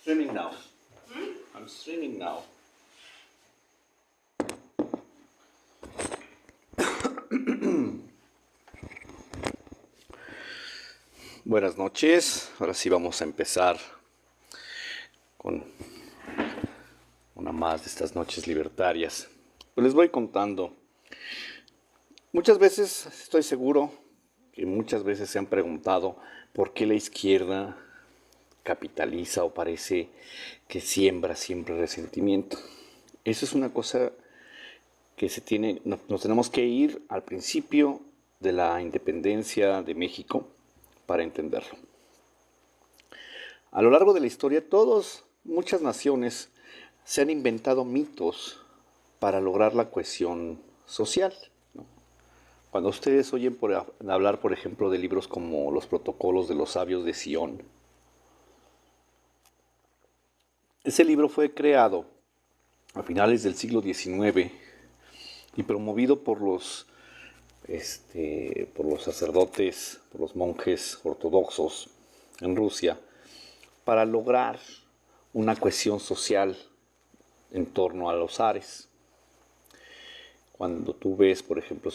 Streaming now. I'm streaming now. Buenas noches. Ahora sí vamos a empezar con una más de estas noches libertarias. Pues les voy contando. Muchas veces, estoy seguro que muchas veces se han preguntado por qué la izquierda capitaliza o parece que siembra siempre resentimiento. Eso es una cosa que nos tenemos que ir al principio de la independencia de México para entenderlo. A lo largo de la historia, muchas naciones se han inventado mitos para lograr la cohesión social, ¿no? Cuando ustedes oyen hablar, por ejemplo, de libros como Los Protocolos de los Sabios de Sion, ese libro fue creado a finales del siglo XIX y promovido por los sacerdotes, por los monjes ortodoxos en Rusia, para lograr una cohesión social en torno a los zares. Cuando tú ves, por ejemplo,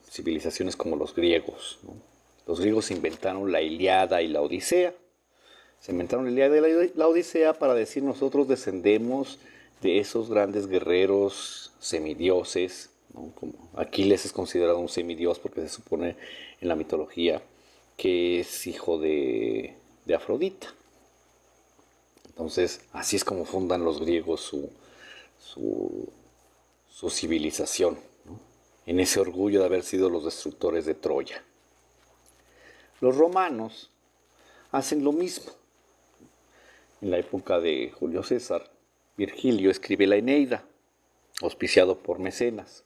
civilizaciones como los griegos, ¿no? Los griegos inventaron la Ilíada y la Odisea. Se inventaron la Ilíada y la Odisea para decir: nosotros descendemos de esos grandes guerreros semidioses, ¿no? Como Aquiles es considerado un semidios porque se supone en la mitología que es hijo de Afrodita. Entonces, así es como fundan los griegos su civilización, ¿no? En ese orgullo de haber sido los destructores de Troya. Los romanos hacen lo mismo. En la época de Julio César, Virgilio escribe la Eneida, auspiciado por Mecenas.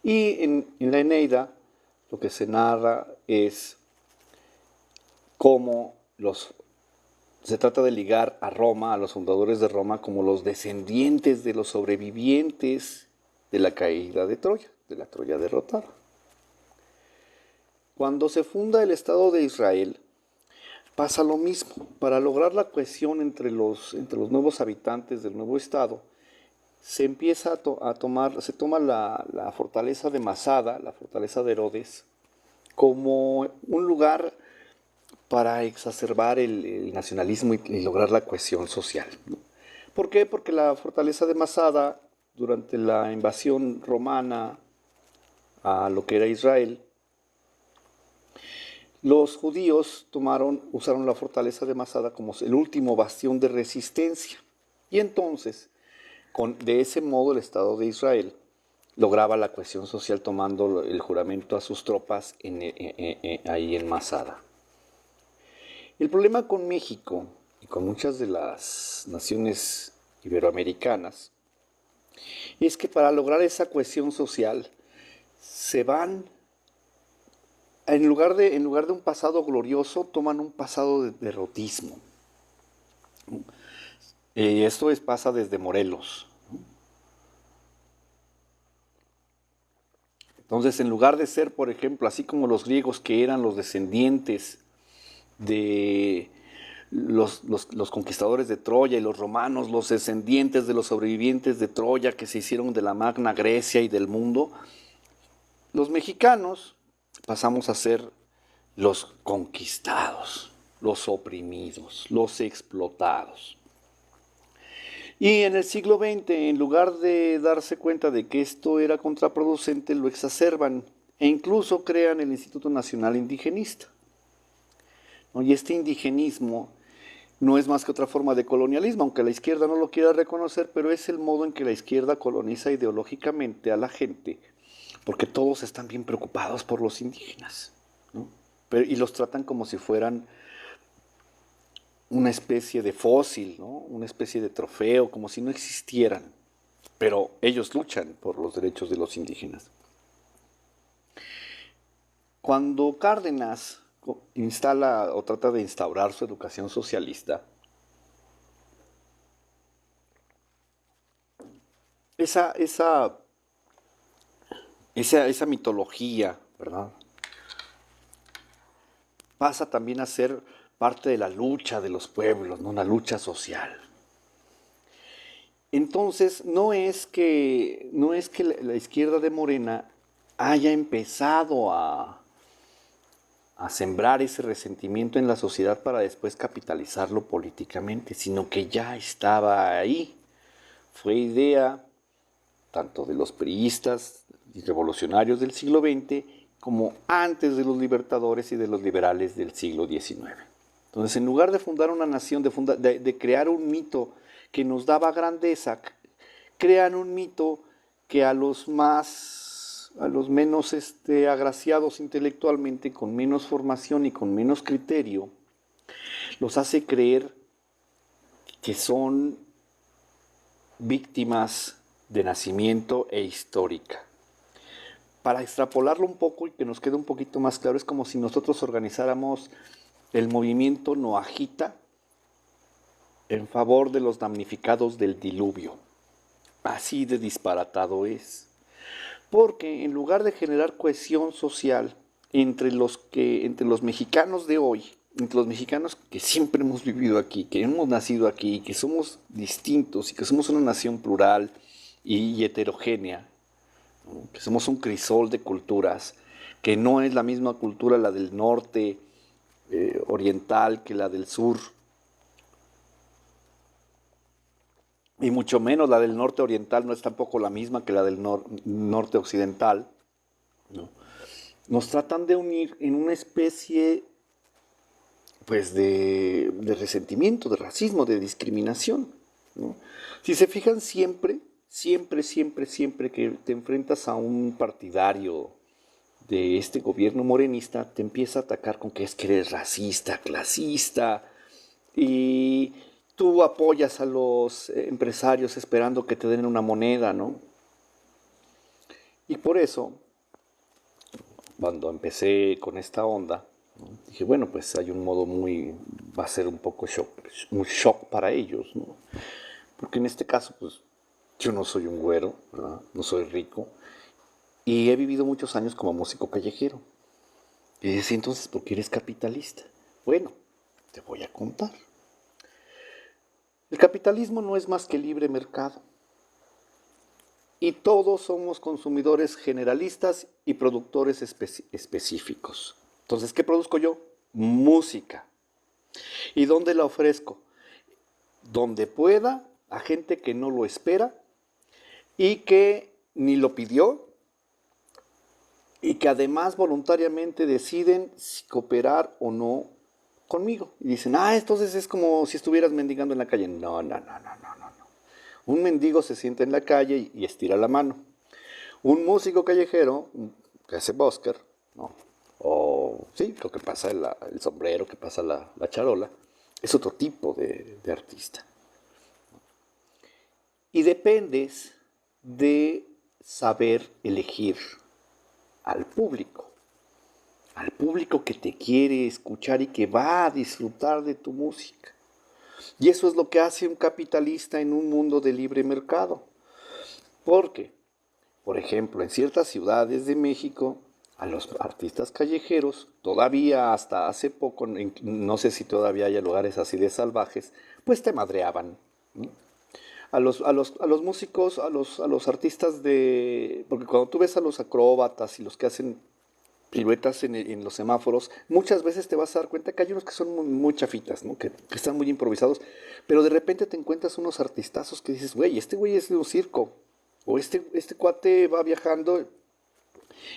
Y en la Eneida lo que se narra es cómo se trata de ligar a Roma, a los fundadores de Roma, como los descendientes de los sobrevivientes de la caída de Troya, de la Troya derrotada. Cuando se funda el Estado de Israel, pasa lo mismo. Para lograr la cohesión entre los nuevos habitantes del nuevo Estado, se toma la fortaleza de Masada, la fortaleza de Herodes, como un lugar para exacerbar el nacionalismo y lograr la cohesión social, ¿no? ¿Por qué? Porque la fortaleza de Masada, durante la invasión romana a lo que era Israel, los judíos usaron la fortaleza de Masada como el último bastión de resistencia. Y entonces, de ese modo, el Estado de Israel lograba la cohesión social tomando el juramento a sus tropas ahí en Masada. El problema con México y con muchas de las naciones iberoamericanas es que para lograr esa cohesión social se van, en lugar de un pasado glorioso, toman un pasado de derrotismo. Esto pasa desde Morelos. Entonces, en lugar de ser, por ejemplo, así como los griegos, que eran los descendientes de los conquistadores de Troya, y los romanos, los descendientes de los sobrevivientes de Troya que se hicieron de la Magna Grecia y del mundo, los mexicanos pasamos a ser los conquistados, los oprimidos, los explotados. Y en el siglo XX, en lugar de darse cuenta de que esto era contraproducente, lo exacerban e incluso crean el Instituto Nacional Indigenista, ¿no? Y este indigenismo no es más que otra forma de colonialismo, aunque la izquierda no lo quiera reconocer, pero es el modo en que la izquierda coloniza ideológicamente a la gente, porque todos están bien preocupados por los indígenas, ¿no? Y los tratan como si fueran una especie de fósil, ¿no? Una especie de trofeo, como si no existieran. Pero ellos luchan por los derechos de los indígenas. Cuando Cárdenas instala o trata de instaurar su educación socialista, esa mitología, ¿verdad?, pasa también a ser parte de la lucha de los pueblos, ¿no? Una lucha social. Entonces, no es que la izquierda de Morena haya empezado a sembrar ese resentimiento en la sociedad para después capitalizarlo políticamente, sino que ya estaba ahí. Fue idea tanto de los priistas y revolucionarios del siglo XX como antes de los libertadores y de los liberales del siglo XIX. Entonces, en lugar de fundar una nación, de crear un mito que nos daba grandeza, crean un mito que a los menos agraciados intelectualmente, con menos formación y con menos criterio, los hace creer que son víctimas de nacimiento e histórica. Para extrapolarlo un poco y que nos quede un poquito más claro, es como si nosotros organizáramos el movimiento Noahita en favor de los damnificados del diluvio. Así de disparatado es. Porque en lugar de generar cohesión social entre los mexicanos de hoy, entre los mexicanos que siempre hemos vivido aquí, que hemos nacido aquí, que somos distintos y que somos una nación plural y heterogénea, ¿no? Que somos un crisol de culturas, que no es la misma cultura la del norte oriental que la del sur, y mucho menos la del norte oriental no es tampoco la misma que la del norte occidental, ¿no? Nos tratan de unir en una especie pues de resentimiento, de racismo, de discriminación, ¿no? Si se fijan siempre que te enfrentas a un partidario de este gobierno morenista, te empieza a atacar con que es que eres racista, clasista, y tú apoyas a los empresarios esperando que te den una moneda, ¿no? Y por eso, cuando empecé con esta onda, ¿no? Dije, bueno, pues hay un modo va a ser un poco un shock para ellos, ¿no? Porque en este caso, pues, yo no soy un güero, ¿verdad? No soy rico, y he vivido muchos años como músico callejero. Y decía, entonces, ¿por qué eres capitalista? Bueno, te voy a contar. El capitalismo no es más que libre mercado. Y todos somos consumidores generalistas y productores específicos. Entonces, ¿qué produzco yo? Música. ¿Y dónde la ofrezco? Donde pueda, a gente que no lo espera y que ni lo pidió y que además voluntariamente deciden si cooperar o no conmigo. Y dicen, entonces es como si estuvieras mendigando en la calle. No. Un mendigo se sienta en la calle y estira la mano. Un músico callejero que hace busker, ¿no? O sí, lo que pasa el sombrero, que pasa la charola, es otro tipo de artista. Y dependes de saber elegir al público que te quiere escuchar y que va a disfrutar de tu música. Y eso es lo que hace un capitalista en un mundo de libre mercado. Porque, por ejemplo, en ciertas ciudades de México, a los artistas callejeros, todavía hasta hace poco, no sé si todavía hay lugares así de salvajes, pues te madreaban, ¿no? A los músicos, a los artistas porque cuando tú ves a los acróbatas y los que hacen piruetas en los semáforos, muchas veces te vas a dar cuenta que hay unos que son muy chafitas, ¿no? Que están muy improvisados, pero de repente te encuentras unos artistazos que dices, este güey es de un circo, o este cuate va viajando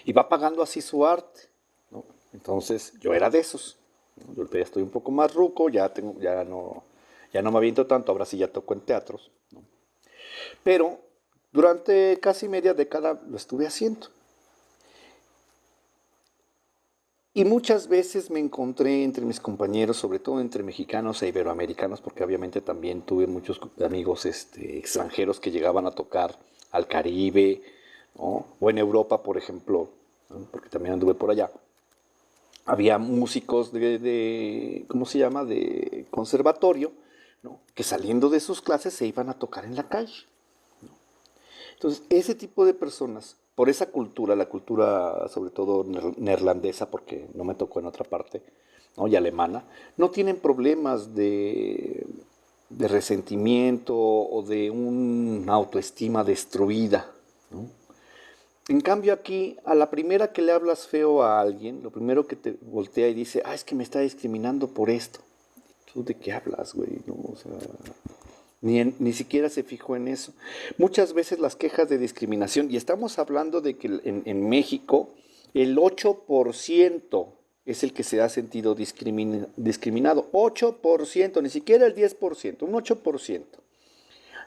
y va pagando así su arte, ¿no? Entonces yo era de esos, ¿no? Yo ya estoy un poco más ruco, ya no me aviento tanto, ahora sí ya toco en teatros, ¿no? Pero durante casi media década lo estuve haciendo. Y muchas veces me encontré entre mis compañeros, sobre todo entre mexicanos e iberoamericanos, porque obviamente también tuve muchos amigos extranjeros que llegaban a tocar al Caribe, ¿no? O en Europa, por ejemplo, ¿no? Porque también anduve por allá. Había músicos ¿cómo se llama?, de conservatorio, ¿no? Que saliendo de sus clases se iban a tocar en la calle, ¿no? Entonces, ese tipo de personas, por esa cultura, la cultura sobre todo neerlandesa, porque no me tocó en otra parte, ¿no? Y alemana, no tienen problemas de resentimiento o de una autoestima destruida, ¿no? En cambio aquí, a la primera que le hablas feo a alguien, lo primero que te voltea y dice, es que me está discriminando por esto. ¿Tú de qué hablas, güey? ¿No? O sea, ni siquiera se fijó en eso. Muchas veces las quejas de discriminación, y estamos hablando de que en México el 8% es el que se ha sentido discriminado. 8%, ni siquiera el 10%, un 8%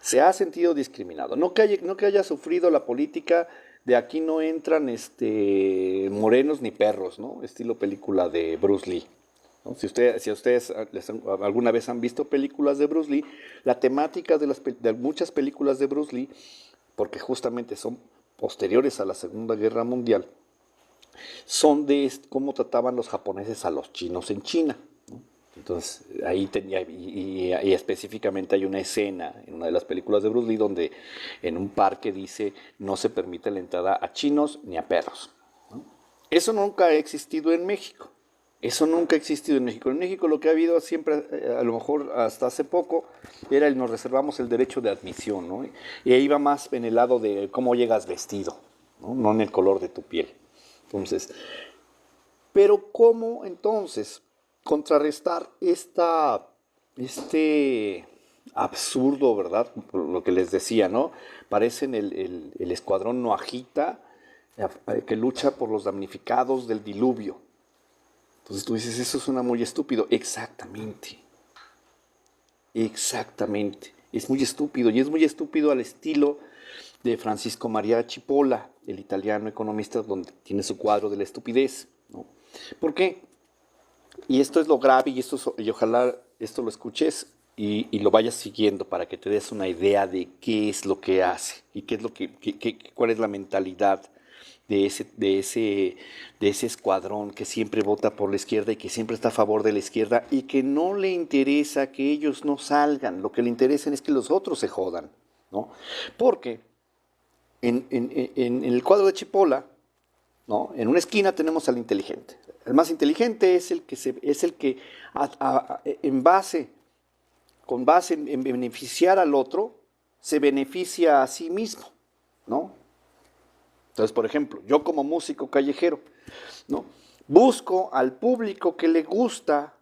se ha sentido discriminado. No que haya sufrido la política de aquí no entran morenos ni perros, ¿no? Estilo película de Bruce Lee. ¿No? Si ustedes alguna vez han visto películas de Bruce Lee, la temática de muchas películas de Bruce Lee, porque justamente son posteriores a la Segunda Guerra Mundial, son de cómo trataban los japoneses a los chinos en China. ¿No? Entonces, ahí tenía, y específicamente hay una escena en una de las películas de Bruce Lee donde en un parque dice no se permite la entrada a chinos ni a perros. ¿No? Eso nunca ha existido en México. Eso nunca ha existido en México. En México lo que ha habido siempre, a lo mejor hasta hace poco, era nos reservamos el derecho de admisión, ¿no? Y ahí va más en el lado de cómo llegas vestido, no en el color de tu piel. Entonces, pero ¿cómo entonces contrarrestar este absurdo, ¿verdad? Lo que les decía, ¿no? Parecen el escuadrón Noahita que lucha por los damnificados del diluvio. Entonces tú dices, eso suena muy estúpido. Exactamente. Exactamente. Es muy estúpido. Y es muy estúpido al estilo de Francisco María Cipolla, el italiano economista, donde tiene su cuadro de la estupidez, ¿no? ¿Por qué? Y esto es lo grave y ojalá esto lo escuches y lo vayas siguiendo para que te des una idea de qué es lo que hace y qué es cuál es la mentalidad de ese escuadrón que siempre vota por la izquierda y que siempre está a favor de la izquierda y que no le interesa que ellos no salgan, lo que le interesa es que los otros se jodan, ¿no? Porque en el cuadro de Cipolla, ¿no? En una esquina tenemos al inteligente. El más inteligente es el que con base en beneficiar al otro, se beneficia a sí mismo, ¿no? Entonces, por ejemplo, yo como músico callejero, ¿no? Busco al público que le gusta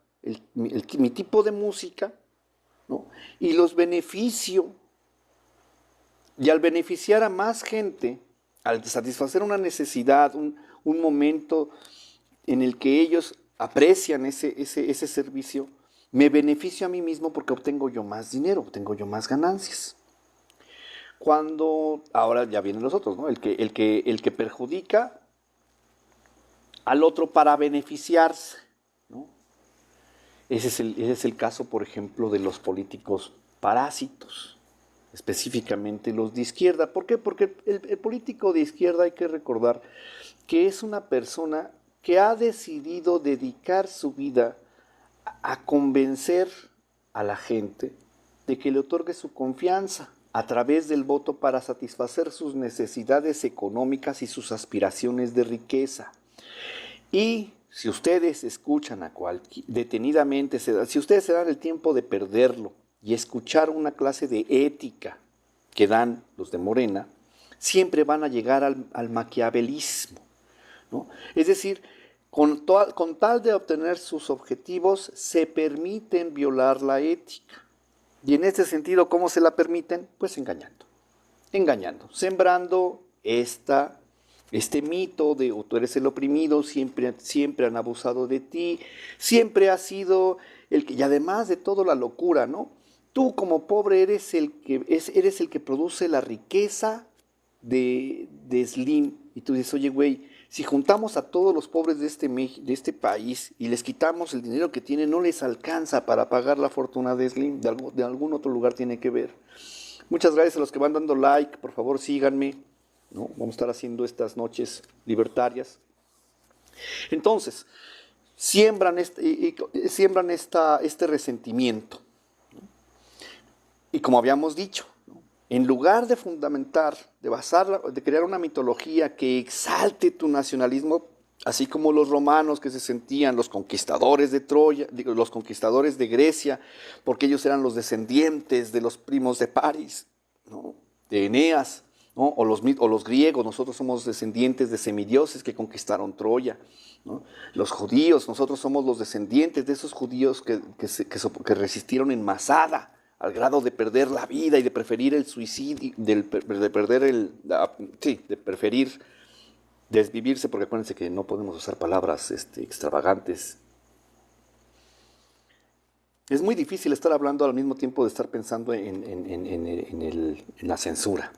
mi tipo de música, ¿no? Y los beneficio. Y al beneficiar a más gente, al satisfacer una necesidad, un momento en el que ellos aprecian ese servicio, me beneficio a mí mismo porque obtengo yo más dinero, obtengo yo más ganancias. Ahora ya vienen los otros, ¿no? El que perjudica al otro para beneficiarse, ¿no? Ese es el caso, por ejemplo, de los políticos parásitos, específicamente los de izquierda. ¿Por qué? Porque el político de izquierda hay que recordar que es una persona que ha decidido dedicar su vida a convencer a la gente de que le otorgue su confianza a través del voto para satisfacer sus necesidades económicas y sus aspiraciones de riqueza. Y si ustedes escuchan detenidamente, si ustedes se dan el tiempo de perderlo y escuchar una clase de ética que dan los de Morena, siempre van a llegar al maquiavelismo, ¿no? Es decir, con tal de obtener sus objetivos, se permiten violar la ética. Y en este sentido, ¿cómo se la permiten? Pues engañando, sembrando este mito de tú eres el oprimido, siempre han abusado de ti, siempre has sido el que, y además de todo la locura, ¿no? Tú como pobre eres el que produce la riqueza de Slim. Y tú dices, oye, güey, si juntamos a todos los pobres de este país y les quitamos el dinero que tienen, no les alcanza para pagar la fortuna de Slim. De algún otro lugar tiene que ver. Muchas gracias a los que van dando like. Por favor, síganme, ¿no? Vamos a estar haciendo estas noches libertarias. Entonces, siembran este resentimiento, ¿no? Y como habíamos dicho, ¿no? En lugar de crear una mitología que exalte tu nacionalismo, Así como los romanos que se sentían los conquistadores de Troya, digo, los conquistadores de Grecia, porque ellos eran los descendientes de los primos de París, ¿no? De Eneas, ¿no? O los griegos, nosotros somos descendientes de semidioses que conquistaron Troya, ¿no? Los judíos, nosotros somos los descendientes de esos judíos que resistieron en Masada, al grado de perder la vida y de preferir el suicidio, de perder de preferir desvivirse, porque acuérdense que no podemos usar palabras extravagantes. Es muy difícil estar hablando al mismo tiempo de estar pensando en la censura.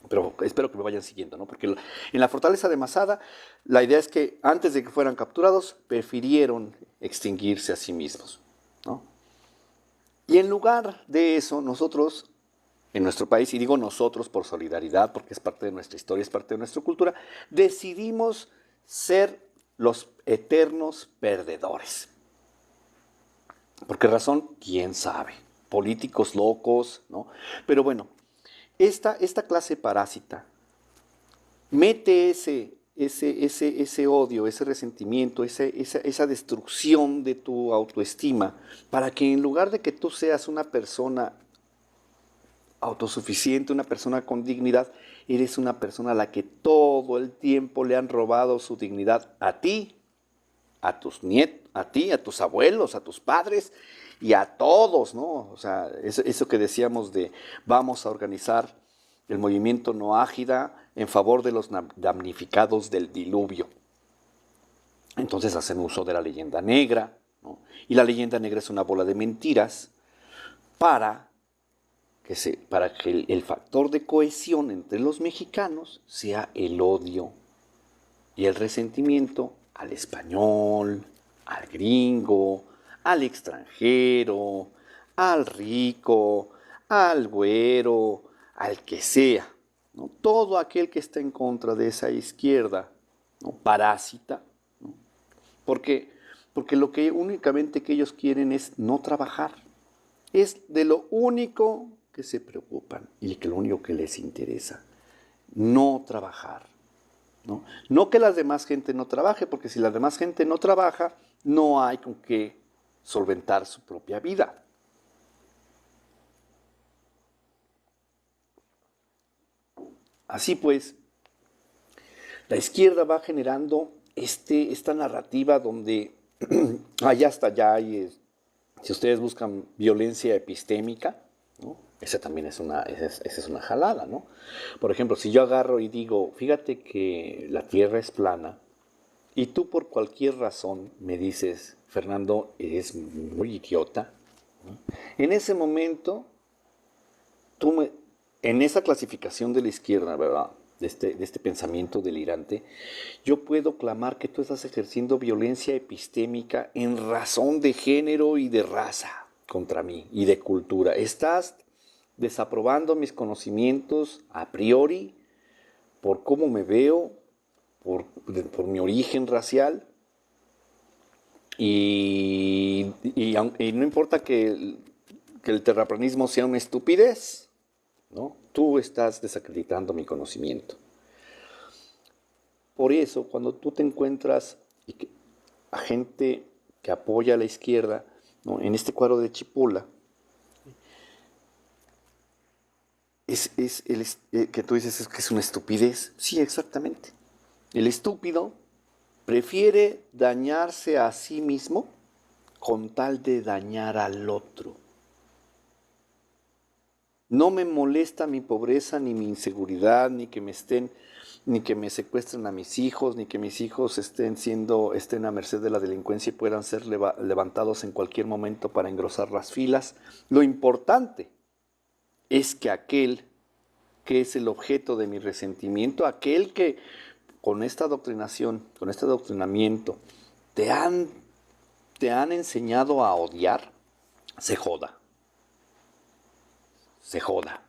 Pero espero que me vayan siguiendo, ¿no? Porque en la fortaleza de Masada, la idea es que antes de que fueran capturados, prefirieron extinguirse a sí mismos, ¿no? Y en lugar de eso, nosotros, en nuestro país, y digo nosotros por solidaridad, porque es parte de nuestra historia, es parte de nuestra cultura, decidimos ser los eternos perdedores. ¿Por qué razón? ¿Quién sabe? Políticos locos, ¿no? Pero bueno, esta clase parásita mete ese odio, ese resentimiento, esa destrucción de tu autoestima, para que en lugar de que tú seas una persona autosuficiente, una persona con dignidad, eres una persona a la que todo el tiempo le han robado su dignidad a ti, a tus nietos, a ti, a tus abuelos, a tus padres y a todos, ¿no? O sea, eso que decíamos de vamos a organizar el movimiento no ágida en favor de los damnificados del diluvio. Entonces hacen uso de la leyenda negra, ¿no? Y la leyenda negra es una bola de mentiras para que el factor de cohesión entre los mexicanos sea el odio y el resentimiento al español, al gringo, al extranjero, al rico, al güero, al que sea, ¿no? Todo aquel que está en contra de esa izquierda, ¿no? Parásita, ¿no? Porque lo que únicamente que ellos quieren es no trabajar. Es de lo único que se preocupan y que lo único que les interesa, no trabajar. ¿No? No que la demás gente no trabaje, porque si la demás gente no trabaja, no hay con qué solventar su propia vida. Así pues, la izquierda va generando esta narrativa donde allá hasta allá hay, si ustedes buscan violencia epistémica, ¿no? Esa también esa es una jalada, ¿no? Por ejemplo, si yo agarro y digo, fíjate que la Tierra es plana, y tú por cualquier razón me dices, Fernando, eres muy idiota, ¿no? En ese momento, en esa clasificación de la izquierda, ¿verdad? De este pensamiento delirante, yo puedo clamar que tú estás ejerciendo violencia epistémica en razón de género y de raza contra mí y de cultura. Estás desaprobando mis conocimientos a priori por cómo me veo, por mi origen racial, y no importa que el terraplanismo sea una estupidez, ¿no? Tú estás desacreditando mi conocimiento. Por eso, cuando tú te encuentras a gente que apoya a la izquierda, ¿no? En este cuadro de Chipula, que tú dices que es una estupidez. Sí, exactamente. El estúpido prefiere dañarse a sí mismo con tal de dañar al otro. No me molesta mi pobreza, ni mi inseguridad, ni que me secuestren a mis hijos, ni que mis hijos estén a merced de la delincuencia y puedan ser levantados en cualquier momento para engrosar las filas. Lo importante es que aquel que es el objeto de mi resentimiento, aquel que con esta adoctrinación, con este adoctrinamiento, te han enseñado a odiar, se joda. Se joda.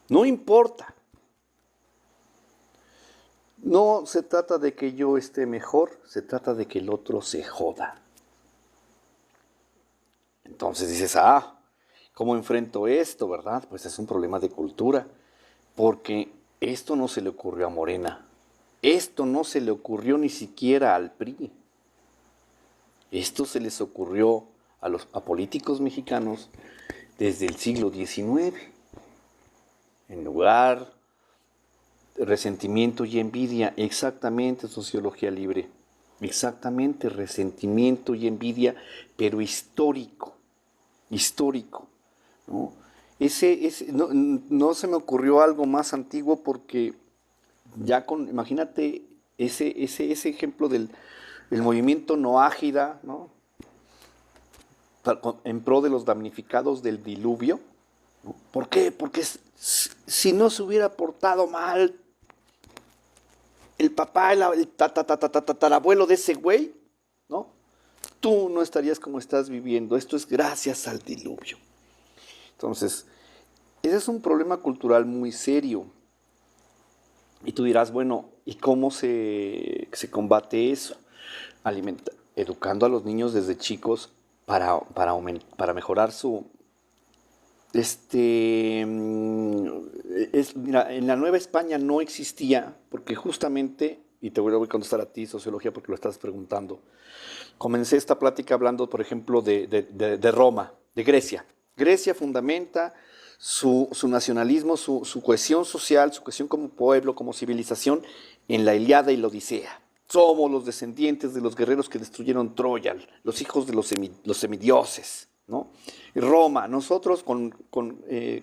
No importa. No se trata de que yo esté mejor, se trata de que el otro se joda. Entonces dices, ¿cómo enfrento esto, verdad? Pues es un problema de cultura, porque esto no se le ocurrió a Morena. Esto no se le ocurrió ni siquiera al PRI. Esto se les ocurrió a políticos mexicanos desde el siglo XIX. En lugar de resentimiento y envidia, exactamente sociología libre. Exactamente resentimiento y envidia, pero histórico. Histórico, ¿no? No se me ocurrió algo más antiguo porque imagínate ese ejemplo del movimiento no ágida, ¿no? En pro de los damnificados del diluvio, ¿no? ¿Por qué? Porque si no se hubiera portado mal el papá, el tatarabuelo de ese güey, ¿no? Tú no estarías como estás viviendo. Esto es gracias al diluvio. Entonces, ese es un problema cultural muy serio. Y tú dirás, bueno, ¿y cómo se combate eso? Educando a los niños desde chicos para mejorar su... Mira, en la Nueva España no existía, porque justamente, y te voy a contestar a ti, sociología, porque lo estás preguntando, comencé esta plática hablando, por ejemplo, de Roma, de Grecia. Grecia fundamenta su nacionalismo, su cohesión social, su cohesión como pueblo, como civilización, en la Ilíada y la Odisea. Somos los descendientes de los guerreros que destruyeron Troya, los hijos de los semidioses, ¿no? Y Roma, nosotros con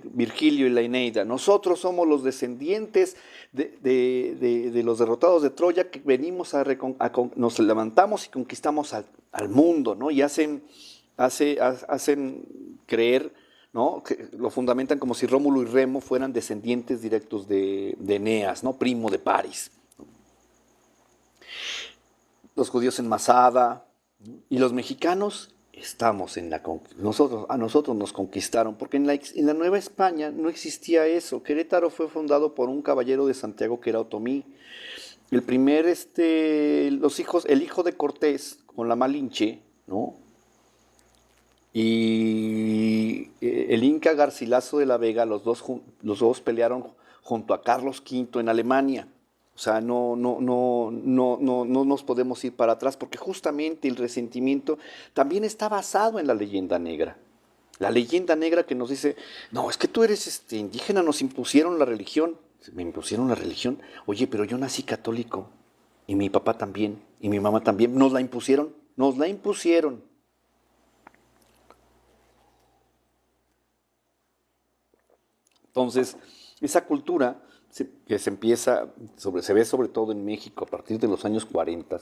Virgilio y la Eneida, nosotros somos los descendientes de los derrotados de Troya que venimos nos levantamos y conquistamos al mundo, ¿no? Y hacen creer, ¿no? Que lo fundamentan como si Rómulo y Remo fueran descendientes directos de Eneas, ¿no? Primo de Paris. Los judíos en Masada, ¿no? Y los mexicanos estamos a nosotros nos conquistaron, porque en la Nueva España no existía eso. Querétaro fue fundado por un caballero de Santiago que era Otomí. El primer, el hijo de Cortés con la Malinche, ¿no? Y el Inca Garcilaso de la Vega, los dos pelearon junto a Carlos V en Alemania. O sea, no nos podemos ir para atrás porque justamente el resentimiento también está basado en la leyenda negra. La leyenda negra que nos dice, no, es que tú eres indígena, nos impusieron la religión. Me impusieron la religión. Oye, pero yo nací católico. Y mi papá también. Y mi mamá también. Nos la impusieron. Nos la impusieron. Entonces, esa cultura que se ve sobre todo en México a partir de los años 40,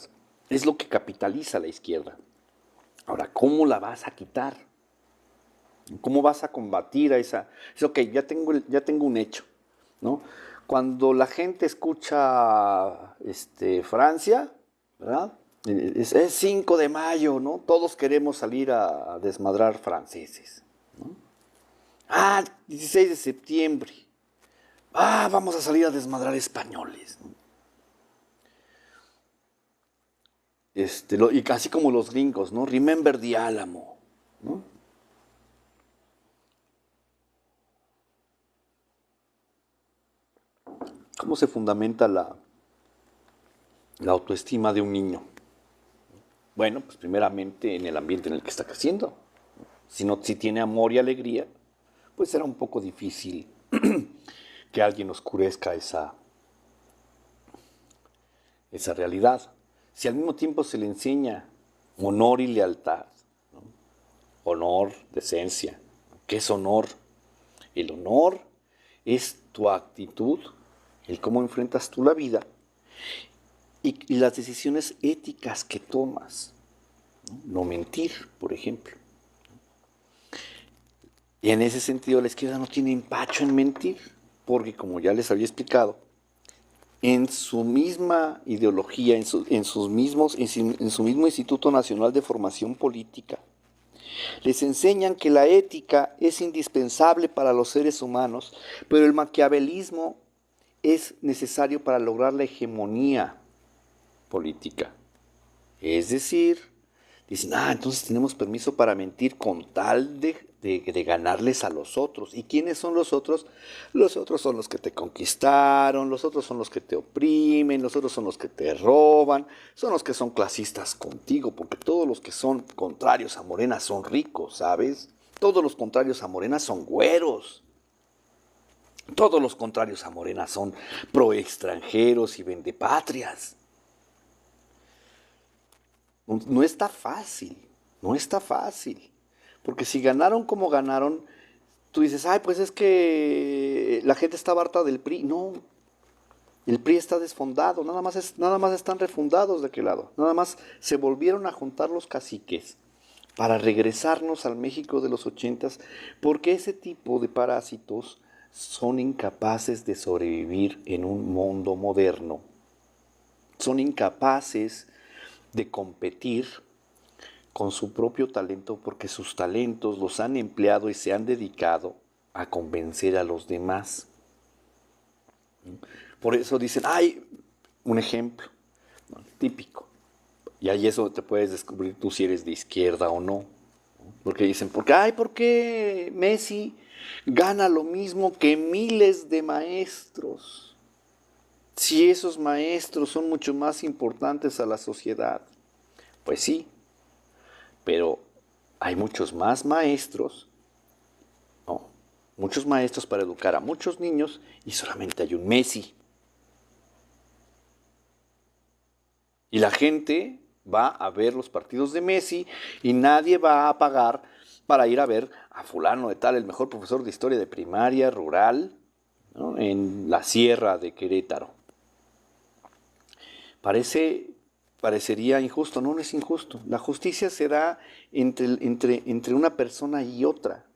es lo que capitaliza la izquierda. Ahora, ¿cómo la vas a quitar? ¿Cómo vas a combatir a esa? Es ok, ya tengo un hecho, ¿no? Cuando la gente escucha Francia, ¿verdad? Es 5 de mayo, ¿no? Todos queremos salir a desmadrar franceses, ¿no? 16 de septiembre. Vamos a salir a desmadrar españoles, ¿no? Y casi como los gringos, ¿no? Remember the Álamo, ¿no? ¿Cómo se fundamenta la autoestima de un niño? Bueno, pues primeramente en el ambiente en el que está creciendo. Si tiene amor y alegría, pues será un poco difícil que alguien oscurezca esa realidad. Si al mismo tiempo se le enseña honor y lealtad, ¿no? Honor, decencia. ¿Qué es honor? El honor es tu actitud, el cómo enfrentas tú la vida y las decisiones éticas que tomas. No mentir, por ejemplo. Y en ese sentido la izquierda no tiene empacho en mentir, porque como ya les había explicado, en su misma ideología, en su mismo Instituto Nacional de Formación Política, les enseñan que la ética es indispensable para los seres humanos, pero el maquiavelismo es necesario para lograr la hegemonía política. Es decir, dicen, entonces tenemos permiso para mentir con tal de ganarles a los otros. ¿Y quiénes son los otros? Los otros son los que te conquistaron, los otros son los que te oprimen, los otros son los que te roban, son los que son clasistas contigo, porque todos los que son contrarios a Morena son ricos, ¿sabes? Todos los contrarios a Morena son güeros. Todos los contrarios a Morena son pro extranjeros y vendepatrias. No está fácil, no está fácil. Porque si ganaron como ganaron, tú dices, ay, pues es que la gente está harta del PRI. No, el PRI está desfondado, nada más están refundados de aquel lado. Nada más se volvieron a juntar los caciques para regresarnos al México de los 80s, porque ese tipo de parásitos son incapaces de sobrevivir en un mundo moderno. Son incapaces de competir con su propio talento porque sus talentos los han empleado y se han dedicado a convencer a los demás. Por eso dicen, ay, un ejemplo, ¿no? Típico. Y ahí eso te puedes descubrir tú si eres de izquierda o no. Porque dicen, ¿por qué Messi gana lo mismo que miles de maestros? Si esos maestros son mucho más importantes a la sociedad. Pues sí, pero hay muchos más maestros, ¿no? Muchos maestros para educar a muchos niños y solamente hay un Messi. Y la gente va a ver los partidos de Messi y nadie va a pagar para ir a ver a fulano de tal, el mejor profesor de historia de primaria rural, ¿no? En la sierra de Querétaro. Parecería injusto, no es injusto. La justicia se da entre una persona y otra,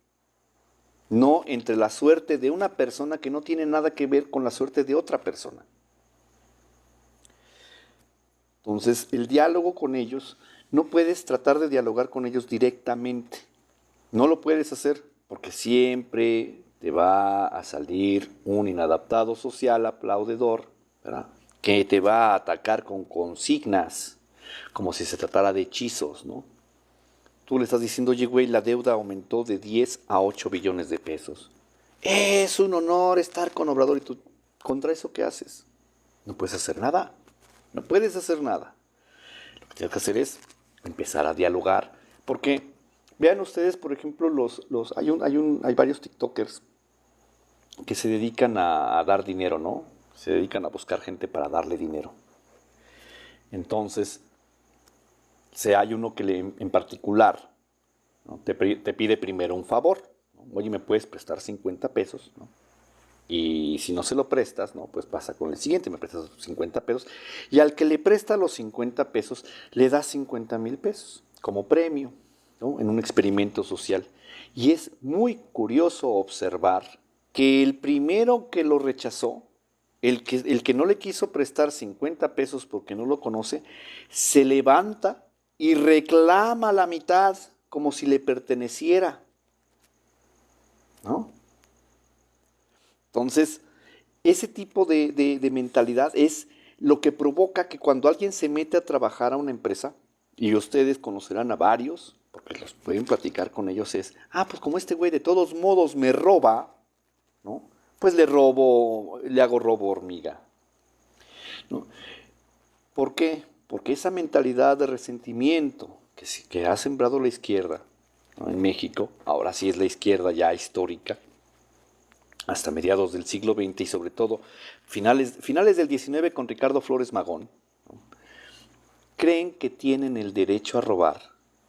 no entre la suerte de una persona que no tiene nada que ver con la suerte de otra persona. Entonces, el diálogo con ellos, no puedes tratar de dialogar con ellos directamente. No lo puedes hacer porque siempre te va a salir un inadaptado social aplaudidor, ¿verdad? Que te va a atacar con consignas, como si se tratara de hechizos, ¿no? Tú le estás diciendo, oye, güey, la deuda aumentó de 10 a 8 billones de pesos. Es un honor estar con Obrador. ¿Y tú contra eso qué haces? No puedes hacer nada. No puedes hacer nada. Lo que tienes que hacer es empezar a dialogar. Porque, vean ustedes, por ejemplo, hay varios TikTokers que se dedican a dar dinero, ¿no? Se dedican a buscar gente para darle dinero. Entonces, hay uno que en particular, ¿no? te pide primero un favor, ¿no? Oye, ¿me puedes prestar 50 pesos? ¿No? Y si no se lo prestas, ¿no? Pues pasa con el siguiente, me prestas 50 pesos. Y al que le presta los 50 pesos, le da 50,000 pesos como premio, ¿no? En un experimento social. Y es muy curioso observar que el primero que lo rechazó, el que no le quiso prestar 50 pesos porque no lo conoce, se levanta y reclama la mitad como si le perteneciera, ¿no? Entonces, ese tipo de mentalidad es lo que provoca que cuando alguien se mete a trabajar a una empresa, y ustedes conocerán a varios, porque los pueden platicar con ellos, pues como este güey de todos modos me roba, ¿no? Pues le hago robo hormiga, ¿no? ¿Por qué? Porque esa mentalidad de resentimiento que ha sembrado la izquierda, ¿no? En México, ahora sí es la izquierda ya histórica, hasta mediados del siglo XX y sobre todo finales del XIX con Ricardo Flores Magón, ¿no? Creen que tienen el derecho a robar,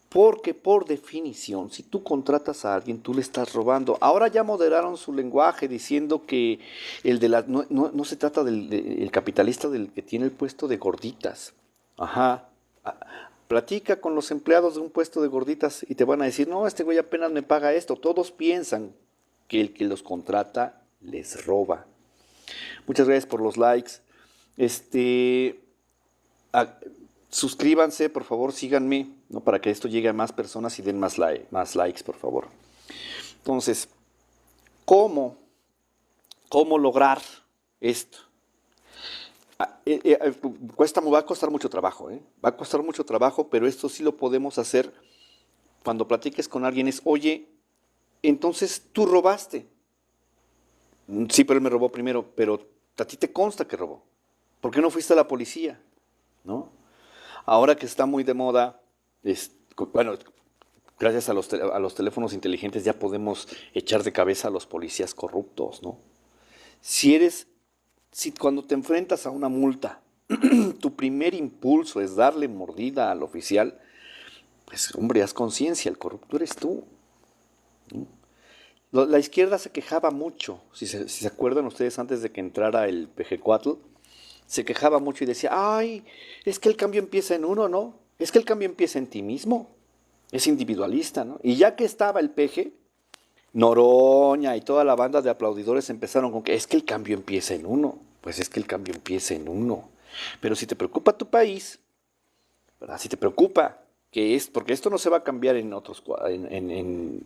porque por definición, si tú contratas a alguien, tú le estás robando. Ahora ya moderaron su lenguaje diciendo que no se trata del capitalista del que tiene el puesto de gorditas. Ajá. Platica con los empleados de un puesto de gorditas y te van a decir, no, este güey apenas me paga esto. Todos piensan que el que los contrata les roba. Muchas gracias por los likes. Suscríbanse, por favor, síganme, ¿no? Para que esto llegue a más personas y den más likes, por favor. Entonces, ¿cómo lograr esto? Va a costar mucho trabajo, ¿eh? Va a costar mucho trabajo, pero esto sí lo podemos hacer cuando platiques con alguien. Oye, entonces tú robaste. Sí, pero él me robó primero, pero a ti te consta que robó. ¿Por qué no fuiste a la policía? ¿No? Ahora que está muy de moda, bueno, gracias a a los teléfonos inteligentes ya podemos echar de cabeza a los policías corruptos, ¿no? Si eres, si cuando te enfrentas a una multa, tu primer impulso es darle mordida al oficial, pues hombre, haz conciencia, el corrupto eres tú. La izquierda se quejaba mucho, si se acuerdan ustedes antes de que entrara el PG-4, se quejaba mucho y decía, ay, es que el cambio empieza en uno, ¿no? Es que el cambio empieza en ti mismo, es individualista, ¿no? Y ya que estaba el PG, Noroña y toda la banda de aplaudidores empezaron con que es que el cambio empieza en uno, pues es que el cambio empieza en uno. Pero si te preocupa tu país, ¿verdad? Si te preocupa que es, porque esto no se va a cambiar en otros en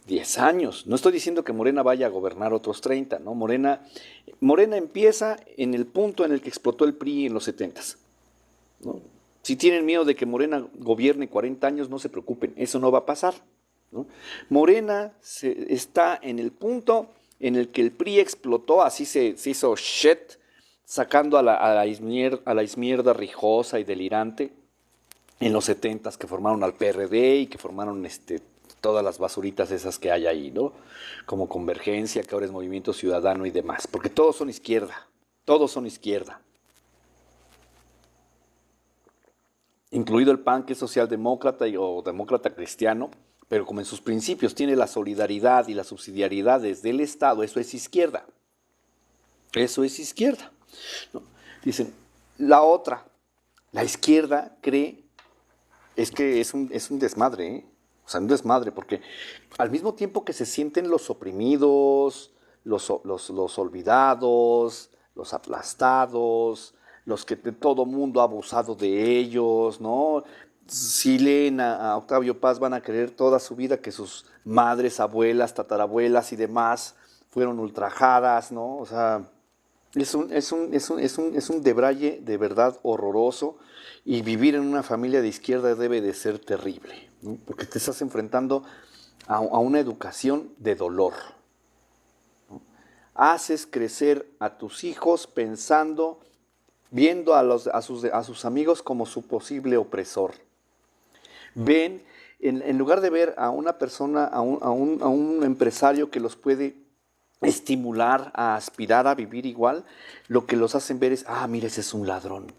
10 años. No estoy diciendo que Morena vaya a gobernar otros 30, ¿no? Morena empieza en el punto en el que explotó el PRI en los 70s, ¿no? Si tienen miedo de que Morena gobierne 40 años, no se preocupen, eso no va a pasar, ¿no? Morena está en el punto en el que el PRI explotó, así se hizo shit, sacando a la izmierda rijosa y delirante, en los 70s que formaron al PRD y que formaron todas las basuritas esas que hay ahí, ¿no? Como Convergencia, que ahora es Movimiento Ciudadano y demás, porque todos son izquierda, incluido el PAN, que es socialdemócrata o demócrata cristiano, pero como en sus principios tiene la solidaridad y las subsidiariedades del Estado, eso es izquierda, ¿no? Dicen, la otra, la izquierda cree es que es un desmadre, ¿eh? O sea, un desmadre, porque al mismo tiempo que se sienten los oprimidos, los olvidados, los aplastados, los que todo mundo ha abusado de ellos, ¿no? Si leen a Octavio Paz van a creer toda su vida que sus madres, abuelas, tatarabuelas y demás fueron ultrajadas, ¿no? O sea, es un debraye de verdad horroroso, y vivir en una familia de izquierda debe de ser terrible, ¿no? Porque te estás enfrentando a una educación de dolor, ¿no? Haces crecer a tus hijos pensando, viendo a sus amigos como su posible opresor. Ven, en lugar de ver a una persona, a un empresario que los puede estimular a aspirar a vivir igual, lo que los hacen ver es, ah, mira, ese es un ladrón.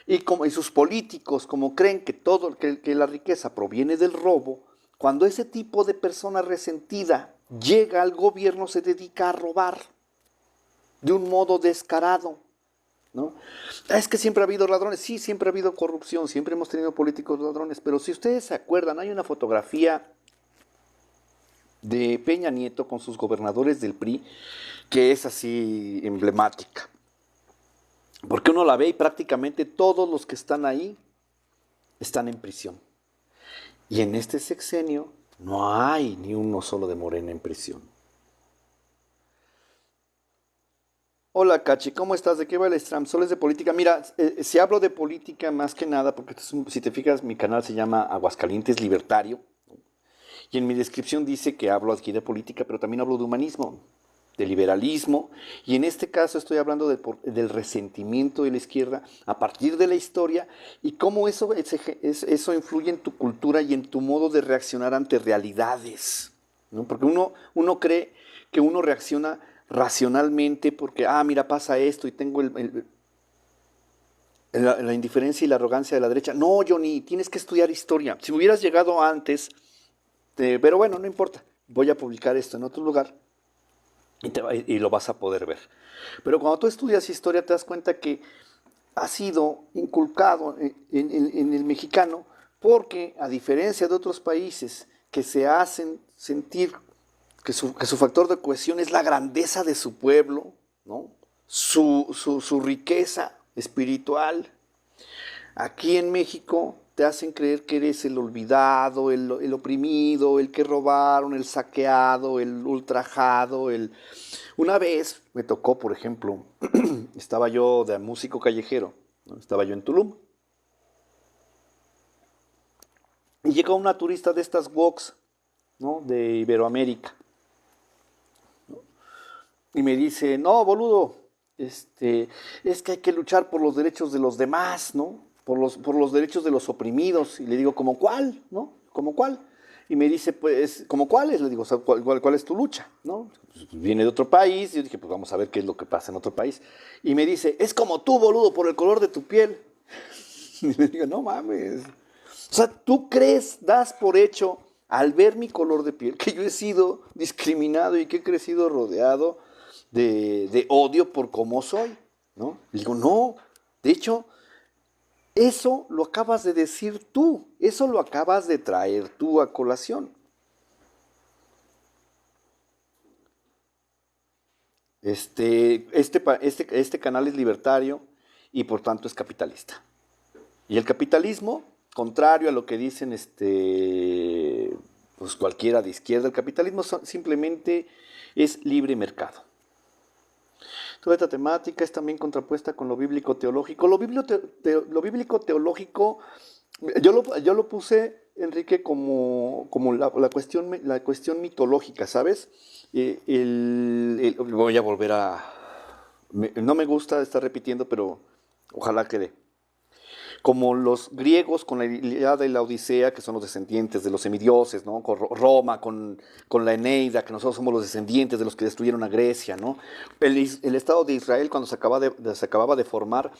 Y sus políticos, como creen que la riqueza proviene del robo, cuando ese tipo de persona resentida llega al gobierno, se dedica a robar de un modo descarado, ¿no? Es que siempre ha habido ladrones, sí, siempre ha habido corrupción, siempre hemos tenido políticos ladrones, pero si ustedes se acuerdan, hay una fotografía de Peña Nieto con sus gobernadores del PRI que es así emblemática. Porque uno la ve y prácticamente todos los que están ahí están en prisión. Y en este sexenio no hay ni uno solo de Morena en prisión. Hola Cachi, ¿cómo estás? ¿De qué va el stream? Solo es de política. Mira, si hablo de política más que nada, porque si te fijas, mi canal se llama Aguascalientes Libertario. Y en mi descripción dice que hablo aquí de política, pero también hablo de humanismo, de liberalismo. Y en este caso estoy hablando del resentimiento de la izquierda a partir de la historia y cómo eso influye en tu cultura y en tu modo de reaccionar ante realidades, ¿no? Porque uno cree que uno reacciona racionalmente porque, ah, mira, pasa esto y tengo la indiferencia y la arrogancia de la derecha. No, Johnny, tienes que estudiar historia. Si hubieras llegado antes, pero bueno, no importa. Voy a publicar esto en otro lugar y lo vas a poder ver. Pero cuando tú estudias historia te das cuenta que ha sido inculcado en el mexicano porque, a diferencia de otros países que se hacen sentir que su factor de cohesión es la grandeza de su pueblo, ¿no? Su riqueza espiritual. Aquí en México te hacen creer que eres el olvidado, el oprimido, el que robaron, el saqueado, el ultrajado. Una vez me tocó, por ejemplo, estaba yo de músico callejero, ¿no? Estaba yo en Tulum. Y llega una turista de estas Vox, ¿no? De Iberoamérica. Y me dice, no, boludo, es que hay que luchar por los derechos de los demás, ¿no? Por los derechos de los oprimidos. Y le digo, ¿cómo cuál? ¿No? ¿Cómo cuál? Y me dice, pues, ¿cómo cuáles? Le digo, o sea, ¿cuál es tu lucha? ¿No? Pues, viene de otro país. Y yo dije, pues vamos a ver qué es lo que pasa en otro país. Y me dice, es como tú, boludo, por el color de tu piel. Y le digo, no mames. O sea, ¿tú crees, das por hecho, al ver mi color de piel, que yo he sido discriminado y que he crecido rodeado de odio por cómo soy? ¿No? Le digo, no. De hecho, eso lo acabas de decir tú. Eso lo acabas de traer tú a colación. Este canal es libertario y por tanto es capitalista. Y el capitalismo, contrario a lo que dicen pues cualquiera de izquierda, el capitalismo simplemente es libre mercado. Toda esta temática es también contrapuesta con lo bíblico teológico. Lo bíblico teológico, yo lo puse, Enrique, como la cuestión mitológica, ¿sabes? Voy a volver no me gusta estar repitiendo, pero ojalá quede como los griegos con la Ilíada y la Odisea, que son los descendientes de los semidioses, ¿no? Con Roma, con la Eneida, que nosotros somos los descendientes de los que destruyeron a Grecia, ¿no? El Estado de Israel, cuando se acababa de formar,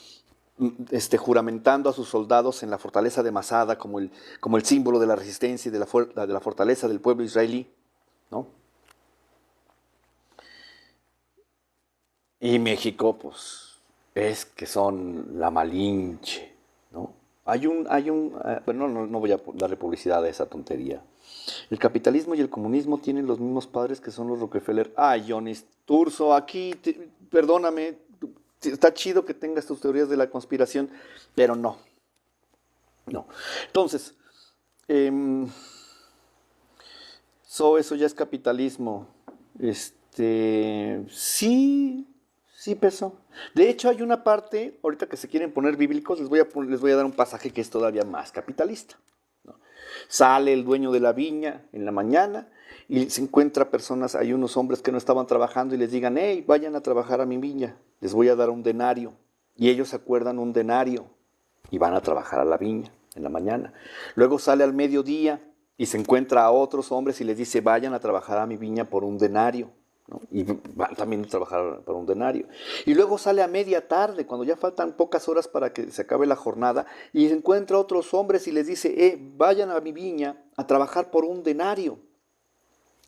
juramentando a sus soldados en la fortaleza de Masada como el símbolo de la resistencia y de la fortaleza del pueblo israelí, ¿no? Y México, pues, es que son la Malinche, ¿no? Bueno, no voy a darle publicidad a esa tontería. El capitalismo y el comunismo tienen los mismos padres que son los Rockefeller. Ay, Johnny Turso, aquí, perdóname, está chido que tengas tus teorías de la conspiración, pero no, no. Entonces, em, eso ya es capitalismo. Sí, sí pesó. De hecho, hay una parte, ahorita que se quieren poner bíblicos, les voy a dar un pasaje que es todavía más capitalista. ¿No? Sale el dueño de la viña en la mañana y se encuentra personas, hay unos hombres que no estaban trabajando y les digan, hey, vayan a trabajar a mi viña, les voy a dar un denario. Y ellos acuerdan un denario y van a trabajar a la viña en la mañana. Luego sale al mediodía y se encuentra a otros hombres y les dice, vayan a trabajar a mi viña por un denario. ¿No? Y van también a trabajar por un denario. Y luego sale a media tarde, cuando ya faltan pocas horas para que se acabe la jornada, y se encuentra a otros hombres y les dice, vayan a mi viña a trabajar por un denario.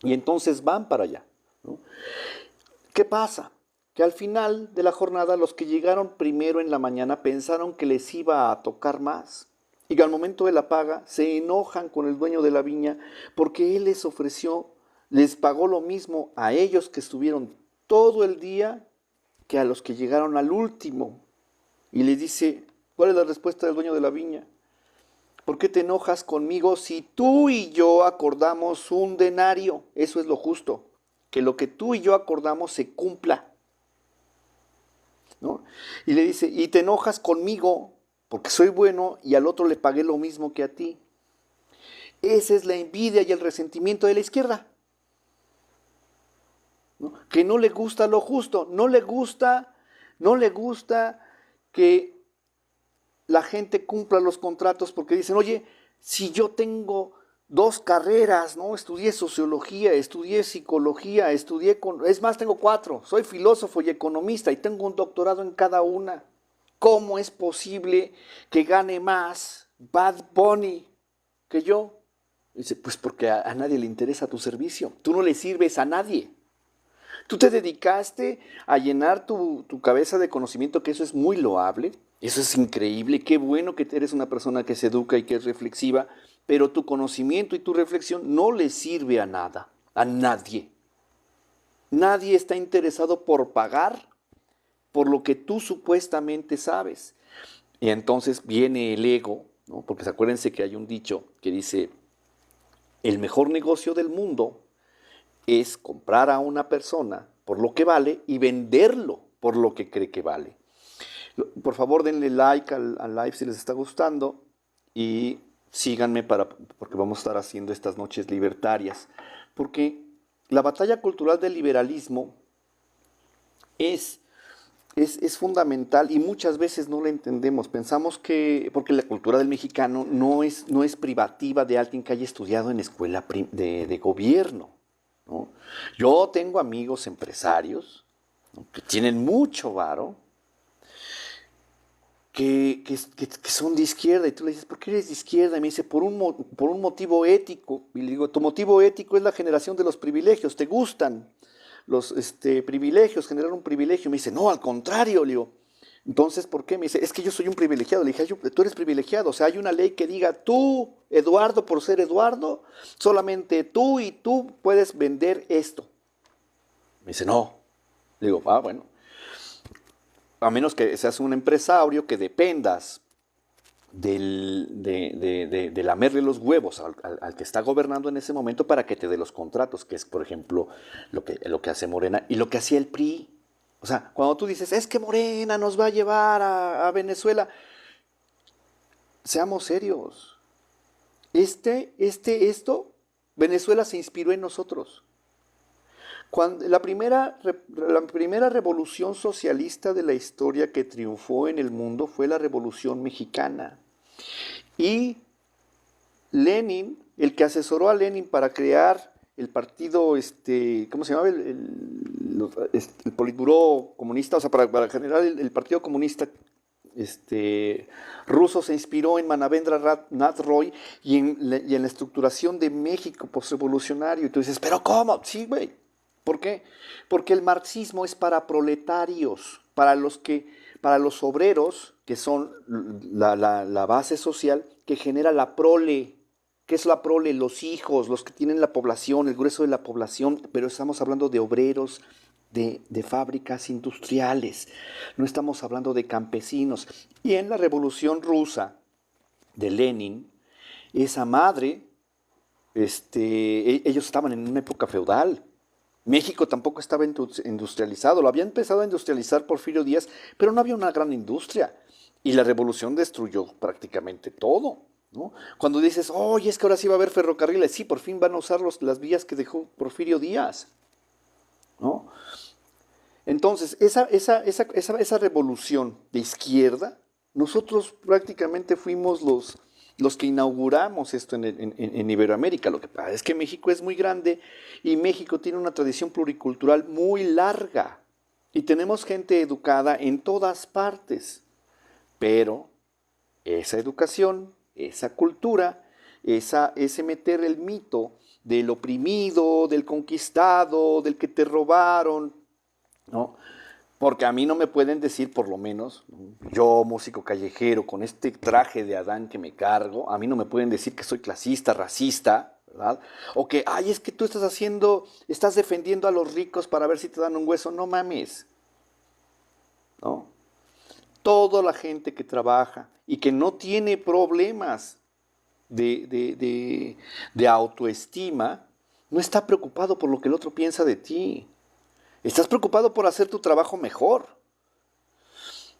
Y entonces van para allá. ¿No? ¿Qué pasa? Que al final de la jornada los que llegaron primero en la mañana pensaron que les iba a tocar más. Y que al momento de la paga se enojan con el dueño de la viña porque él les pagó lo mismo a ellos que estuvieron todo el día que a los que llegaron al último. Y les dice, ¿cuál es la respuesta del dueño de la viña? ¿Por qué te enojas conmigo si tú y yo acordamos un denario? Eso es lo justo, que lo que tú y yo acordamos se cumpla. ¿No? Y le dice, y te enojas conmigo porque soy bueno y al otro le pagué lo mismo que a ti. Esa es la envidia y el resentimiento de la izquierda. ¿No? Que no le gusta lo justo, no le gusta que la gente cumpla los contratos porque dicen, oye, si yo tengo 2 carreras, ¿no? Estudié sociología, estudié psicología, es más, tengo 4, soy filósofo y economista y tengo un doctorado en cada una. ¿Cómo es posible que gane más Bad Bunny que yo? Dice, pues porque a nadie le interesa tu servicio, tú no le sirves a nadie. Tú te dedicaste a llenar tu cabeza de conocimiento, que eso es muy loable, eso es increíble, qué bueno que eres una persona que se educa y que es reflexiva, pero tu conocimiento y tu reflexión no le sirve a nada, a nadie. Nadie está interesado por pagar por lo que tú supuestamente sabes. Y entonces viene el ego, ¿no? Porque acuérdense que hay un dicho que dice, el mejor negocio del mundo es comprar a una persona por lo que vale y venderlo por lo que cree que vale. Por favor, denle like al live si les está gustando y síganme porque vamos a estar haciendo estas noches libertarias. Porque la batalla cultural del liberalismo es, es fundamental y muchas veces no la entendemos. Pensamos que, porque la cultura del mexicano no es privativa de alguien que haya estudiado en escuela de gobierno, ¿no? Yo tengo amigos empresarios, ¿no?, que tienen mucho varo, que son de izquierda, y tú le dices, ¿por qué eres de izquierda? Y me dice, por un motivo ético. Y le digo, tu motivo ético es la generación de los privilegios, ¿te gustan los privilegios, generar un privilegio? Me dice, no, al contrario, le digo. Entonces, ¿por qué? Me dice, es que yo soy un privilegiado. Le dije, tú eres privilegiado, o sea, hay una ley que diga, tú, Eduardo, por ser Eduardo, solamente tú y tú puedes vender esto. Me dice, no. Le digo, bueno, a menos que seas un empresario que dependas de lamerle los huevos al que está gobernando en ese momento para que te dé los contratos, que es, por ejemplo, lo que hace Morena y lo que hacía el PRI. O sea, cuando tú dices, es que Morena nos va a llevar a Venezuela, seamos serios. Esto, Venezuela se inspiró en nosotros. La primera revolución socialista de la historia que triunfó en el mundo fue la Revolución Mexicana. Y Lenin, el que asesoró a Lenin para crear el partido, ¿cómo se llamaba? El Politburó comunista, o sea, para generar el Partido Comunista ruso, se inspiró en Manavendra Nath Roy y en la estructuración de México postrevolucionario. Y tú dices, ¿pero cómo? Sí, güey. ¿Por qué? Porque el marxismo es para proletarios, para los obreros, que son la base social que genera la prole. ¿Qué es la prole? Los hijos, los que tienen la población, el grueso de la población, pero estamos hablando de obreros de fábricas industriales, no estamos hablando de campesinos. Y en la Revolución Rusa de Lenin, esa madre, ellos estaban en una época feudal. México tampoco estaba industrializado, lo había empezado a industrializar Porfirio Díaz, pero no había una gran industria. Y la revolución destruyó prácticamente todo, ¿no? Cuando dices, oye, es que ahora sí va a haber ferrocarriles, sí, por fin van a usar las vías que dejó Porfirio Díaz, ¿no? Entonces, esa revolución de izquierda, nosotros prácticamente fuimos los que inauguramos esto en Iberoamérica. Lo que pasa es que México es muy grande y México tiene una tradición pluricultural muy larga y tenemos gente educada en todas partes, pero esa educación, esa cultura, ese meter el mito del oprimido, del conquistado, del que te robaron, ¿no? Porque a mí no me pueden decir, por lo menos, yo, músico callejero, con este traje de Adán que me cargo, a mí no me pueden decir que soy clasista, racista, ¿verdad? O que, ay, es que tú estás defendiendo a los ricos para ver si te dan un hueso. No mames, ¿no? Toda la gente que trabaja y que no tiene problemas de autoestima, no está preocupado por lo que el otro piensa de ti. Estás preocupado por hacer tu trabajo mejor.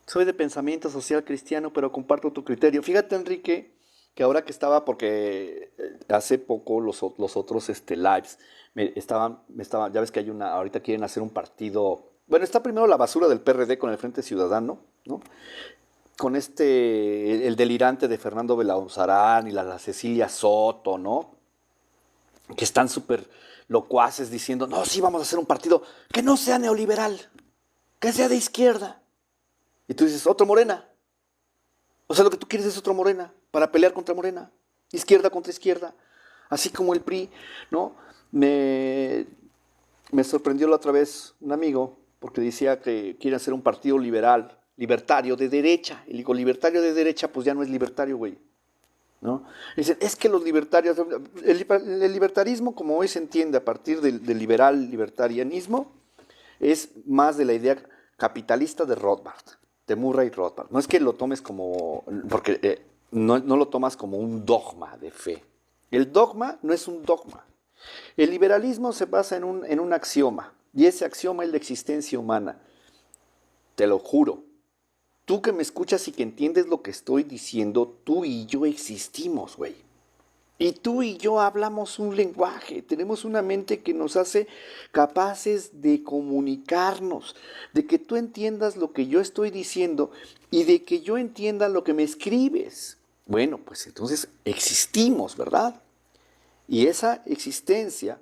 Soy de pensamiento social cristiano, pero comparto tu criterio. Fíjate, Enrique, que ahora que estaba, porque hace poco los otros lives, ya ves que ahorita quieren hacer un partido. Bueno, está primero la basura del PRD con el Frente Ciudadano, ¿no? Con el delirante de Fernando Belauzarán y la Cecilia Soto, ¿no? Que están súper locuaces diciendo, no, sí, vamos a hacer un partido que no sea neoliberal, que sea de izquierda. Y tú dices, otro Morena. O sea, lo que tú quieres es otro Morena, para pelear contra Morena, izquierda contra izquierda, así como el PRI, ¿no? Me sorprendió la otra vez un amigo, porque decía que quiere hacer un partido libertario de derecha. Y digo, libertario de derecha, pues ya no es libertario, güey, ¿no? Dicen, es que los libertarios, el libertarismo, como hoy se entiende a partir del libertarianismo, es más de la idea capitalista de Rothbard, de Murray Rothbard. No es que lo tomes como, porque no lo tomas como un dogma de fe. El dogma no es un dogma. El liberalismo se basa en un axioma, y ese axioma es la existencia humana. Te lo juro. Tú que me escuchas y que entiendes lo que estoy diciendo, tú y yo existimos, güey. Y tú y yo hablamos un lenguaje, tenemos una mente que nos hace capaces de comunicarnos, de que tú entiendas lo que yo estoy diciendo y de que yo entienda lo que me escribes. Bueno, pues entonces existimos, ¿verdad? Y esa existencia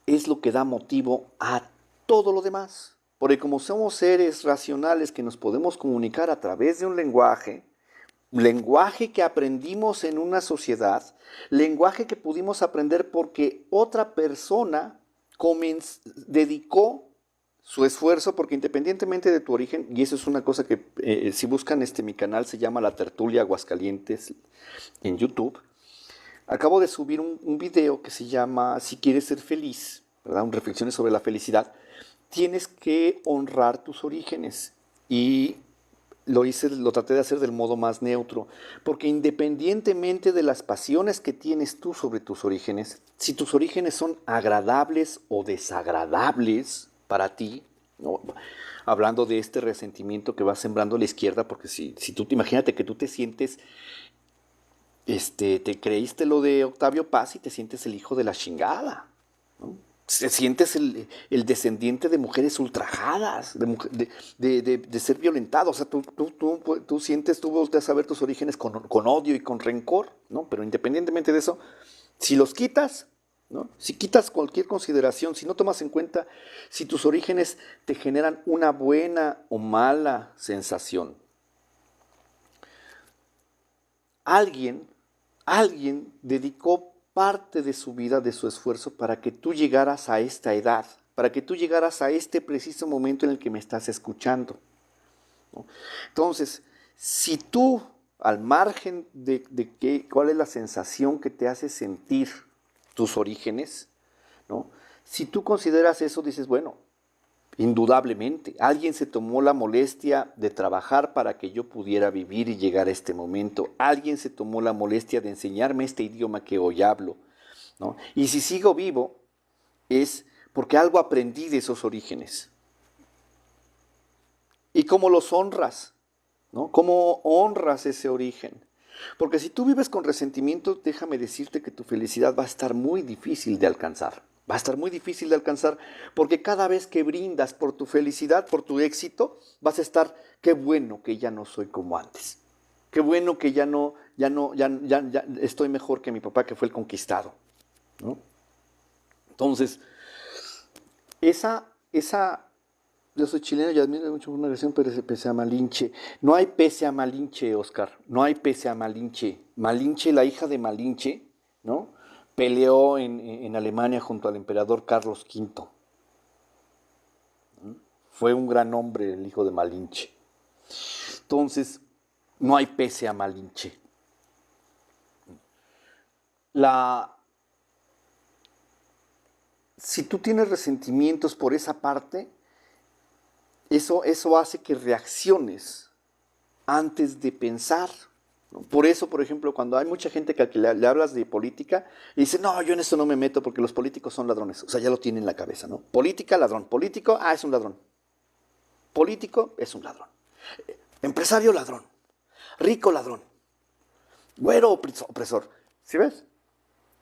es lo que da motivo a todo lo demás. Porque como somos seres racionales que nos podemos comunicar a través de un lenguaje que aprendimos en una sociedad, lenguaje que pudimos aprender porque otra persona dedicó su esfuerzo, porque independientemente de tu origen, y eso es una cosa que si buscan mi canal se llama La Tertulia Aguascalientes en YouTube, acabo de subir un video que se llama Si quieres ser feliz, ¿verdad? Reflexiones sobre la felicidad. Tienes que honrar tus orígenes y lo traté de hacer del modo más neutro, porque independientemente de las pasiones que tienes tú sobre tus orígenes, si tus orígenes son agradables o desagradables para ti, ¿no? Hablando de este resentimiento que va sembrando la izquierda, porque si tú imagínate que tú te sientes, te creíste lo de Octavio Paz y te sientes el hijo de la chingada, ¿no? Te sientes el descendiente de mujeres ultrajadas, de ser violentado. O sea, tú sientes, tú volteas a ver tus orígenes con odio y con rencor, ¿no? Pero independientemente de eso, si los quitas, ¿no? Si quitas cualquier consideración, si no tomas en cuenta si tus orígenes te generan una buena o mala sensación, alguien dedicó parte de su vida, de su esfuerzo, para que tú llegaras a esta edad, para que tú llegaras a este preciso momento en el que me estás escuchando, ¿no? Entonces, si tú, al margen de cuál es la sensación que te hace sentir tus orígenes, ¿no? Si tú consideras eso, dices, bueno, indudablemente, alguien se tomó la molestia de trabajar para que yo pudiera vivir y llegar a este momento. Alguien se tomó la molestia de enseñarme este idioma que hoy hablo, ¿no? Y si sigo vivo, es porque algo aprendí de esos orígenes. ¿Y cómo los honras? ¿No? ¿Cómo honras ese origen? Porque si tú vives con resentimiento, déjame decirte que tu felicidad va a estar muy difícil de alcanzar. Va a estar muy difícil de alcanzar porque cada vez que brindas por tu felicidad, por tu éxito, vas a estar, qué bueno que ya no soy como antes. Qué bueno que ya estoy mejor que mi papá que fue el conquistado, ¿no? Entonces, yo soy chileno y admiro mucho una canción, pero ese pese a Malinche. No hay pese a Malinche, Oscar. No hay pese a Malinche. Malinche, la hija de Malinche, ¿no? Peleó en Alemania junto al emperador Carlos V. Fue un gran hombre el hijo de Malinche. Entonces, no hay pese a Malinche. Si tú tienes resentimientos por esa parte, eso hace que reacciones antes de pensar, ¿no? Por eso, por ejemplo, cuando hay mucha gente que le hablas de política y dice, no, yo en eso no me meto porque los políticos son ladrones. O sea, ya lo tienen en la cabeza, ¿no? Política, ladrón. Político, es un ladrón. Político, es un ladrón. Empresario, ladrón. Rico, ladrón. Güero, opresor. ¿Sí ves?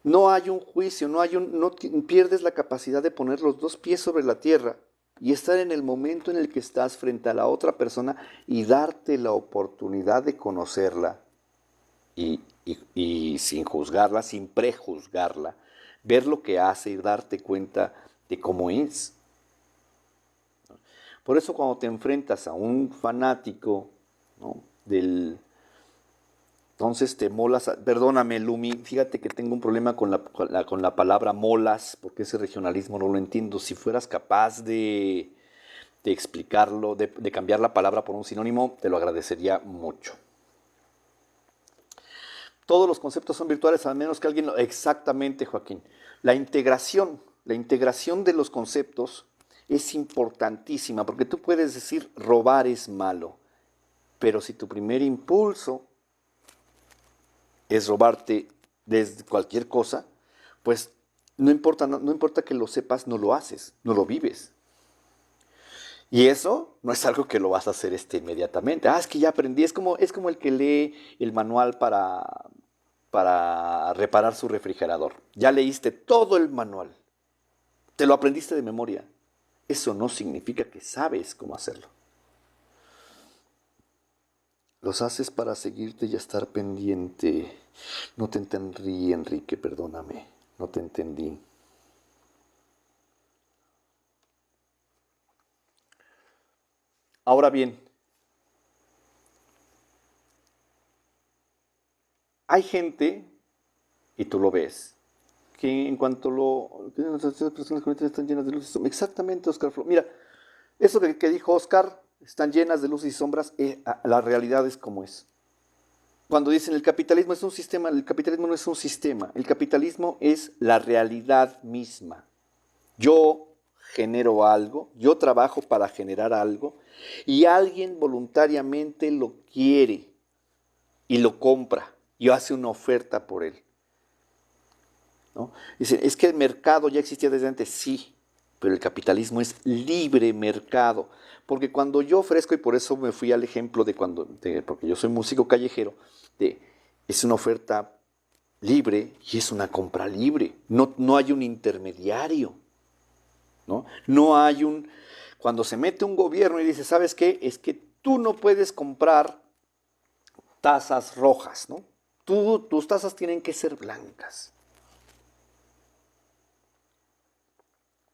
No hay un juicio, no pierdes la capacidad de poner los dos pies sobre la tierra y estar en el momento en el que estás frente a la otra persona y darte la oportunidad de conocerla y sin juzgarla, sin prejuzgarla, ver lo que hace y darte cuenta de cómo es. Por eso cuando te enfrentas a un fanático, ¿no? Entonces te molas, perdóname Lumi, fíjate que tengo un problema con la palabra molas, porque ese regionalismo no lo entiendo. Si fueras capaz de explicarlo, de cambiar la palabra por un sinónimo, te lo agradecería mucho. Todos los conceptos son virtuales, a menos que alguien lo... Exactamente, Joaquín. La integración de los conceptos es importantísima, porque tú puedes decir robar es malo, pero si tu primer impulso es robarte desde cualquier cosa, pues no importa que lo sepas, no lo haces, no lo vives. Y eso no es algo que lo vas a hacer inmediatamente. Es que ya aprendí. Es como el que lee el manual para reparar su refrigerador. Ya leíste todo el manual. Te lo aprendiste de memoria. Eso no significa que sabes cómo hacerlo. Los haces para seguirte y estar pendiente. No te entendí, Enrique, perdóname. No te entendí. Ahora bien, hay gente, y tú lo ves, que en cuanto lo... Las personas que están llenas de luces y sombras. Exactamente, Oscar. Mira, eso que dijo Oscar, están llenas de luces y sombras, la realidad es como es. Cuando dicen el capitalismo es un sistema, el capitalismo no es un sistema, el capitalismo es la realidad misma. Yo genero algo, yo trabajo para generar algo y alguien voluntariamente lo quiere y lo compra y hace una oferta por él. ¿No? Dicen, es que el mercado ya existía desde antes, sí, pero el capitalismo es libre mercado. Porque cuando yo ofrezco, y por eso me fui al ejemplo porque yo soy músico callejero, de, es una oferta libre y es una compra libre. No, no hay un intermediario. ¿No? No hay un... Cuando se mete un gobierno y dice, ¿sabes qué? Es que tú no puedes comprar tazas rojas, ¿no? Tus tazas tienen que ser blancas.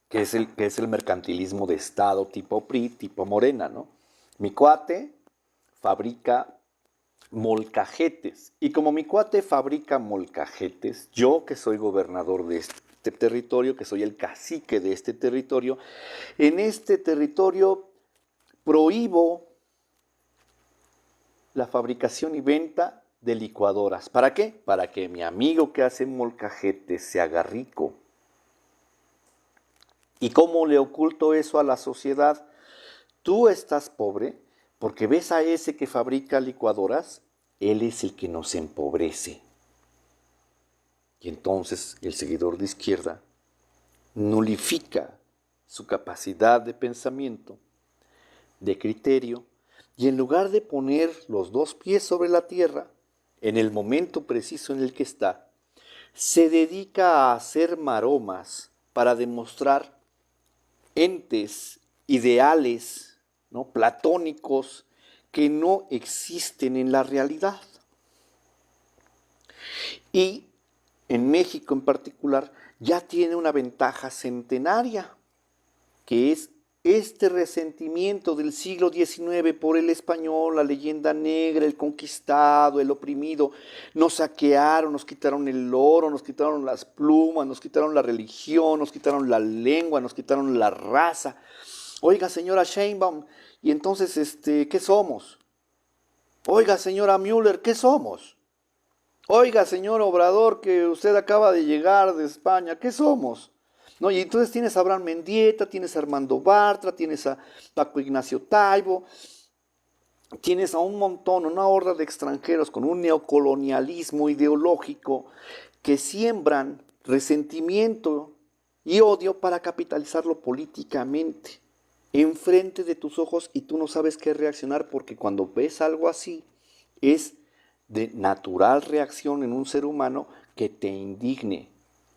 Que es el mercantilismo de Estado tipo PRI, tipo Morena, ¿no? Mi cuate fabrica molcajetes. Y como mi cuate fabrica molcajetes, yo que soy gobernador de este territorio, que soy el cacique de este territorio, en este territorio prohíbo la fabricación y venta de licuadoras. ¿Para qué? Para que mi amigo que hace molcajetes se haga rico. ¿Y cómo le oculto eso a la sociedad? Tú estás pobre porque ves a ese que fabrica licuadoras, él es el que nos empobrece. Y entonces el seguidor de izquierda nulifica su capacidad de pensamiento, de criterio, y en lugar de poner los dos pies sobre la tierra, en el momento preciso en el que está, se dedica a hacer maromas para demostrar entes ideales, ¿no? Platónicos, que no existen en la realidad. Y en México en particular ya tiene una ventaja centenaria, que es este resentimiento del siglo XIX por el español, la leyenda negra, el conquistado, el oprimido. Nos saquearon, nos quitaron el oro, nos quitaron las plumas, nos quitaron la religión, nos quitaron la lengua, nos quitaron la raza. Oiga, señora Sheinbaum, y entonces, ¿qué somos? Oiga, señora Müller, ¿qué somos? Oiga, señor Obrador, que usted acaba de llegar de España, ¿qué somos? ¿No? Y entonces tienes a Abraham Mendieta, tienes a Armando Bartra, tienes a Paco Ignacio Taibo, tienes a un montón, una horda de extranjeros con un neocolonialismo ideológico que siembran resentimiento y odio para capitalizarlo políticamente enfrente de tus ojos y tú no sabes qué reaccionar porque cuando ves algo así es de natural reacción en un ser humano que te indigne.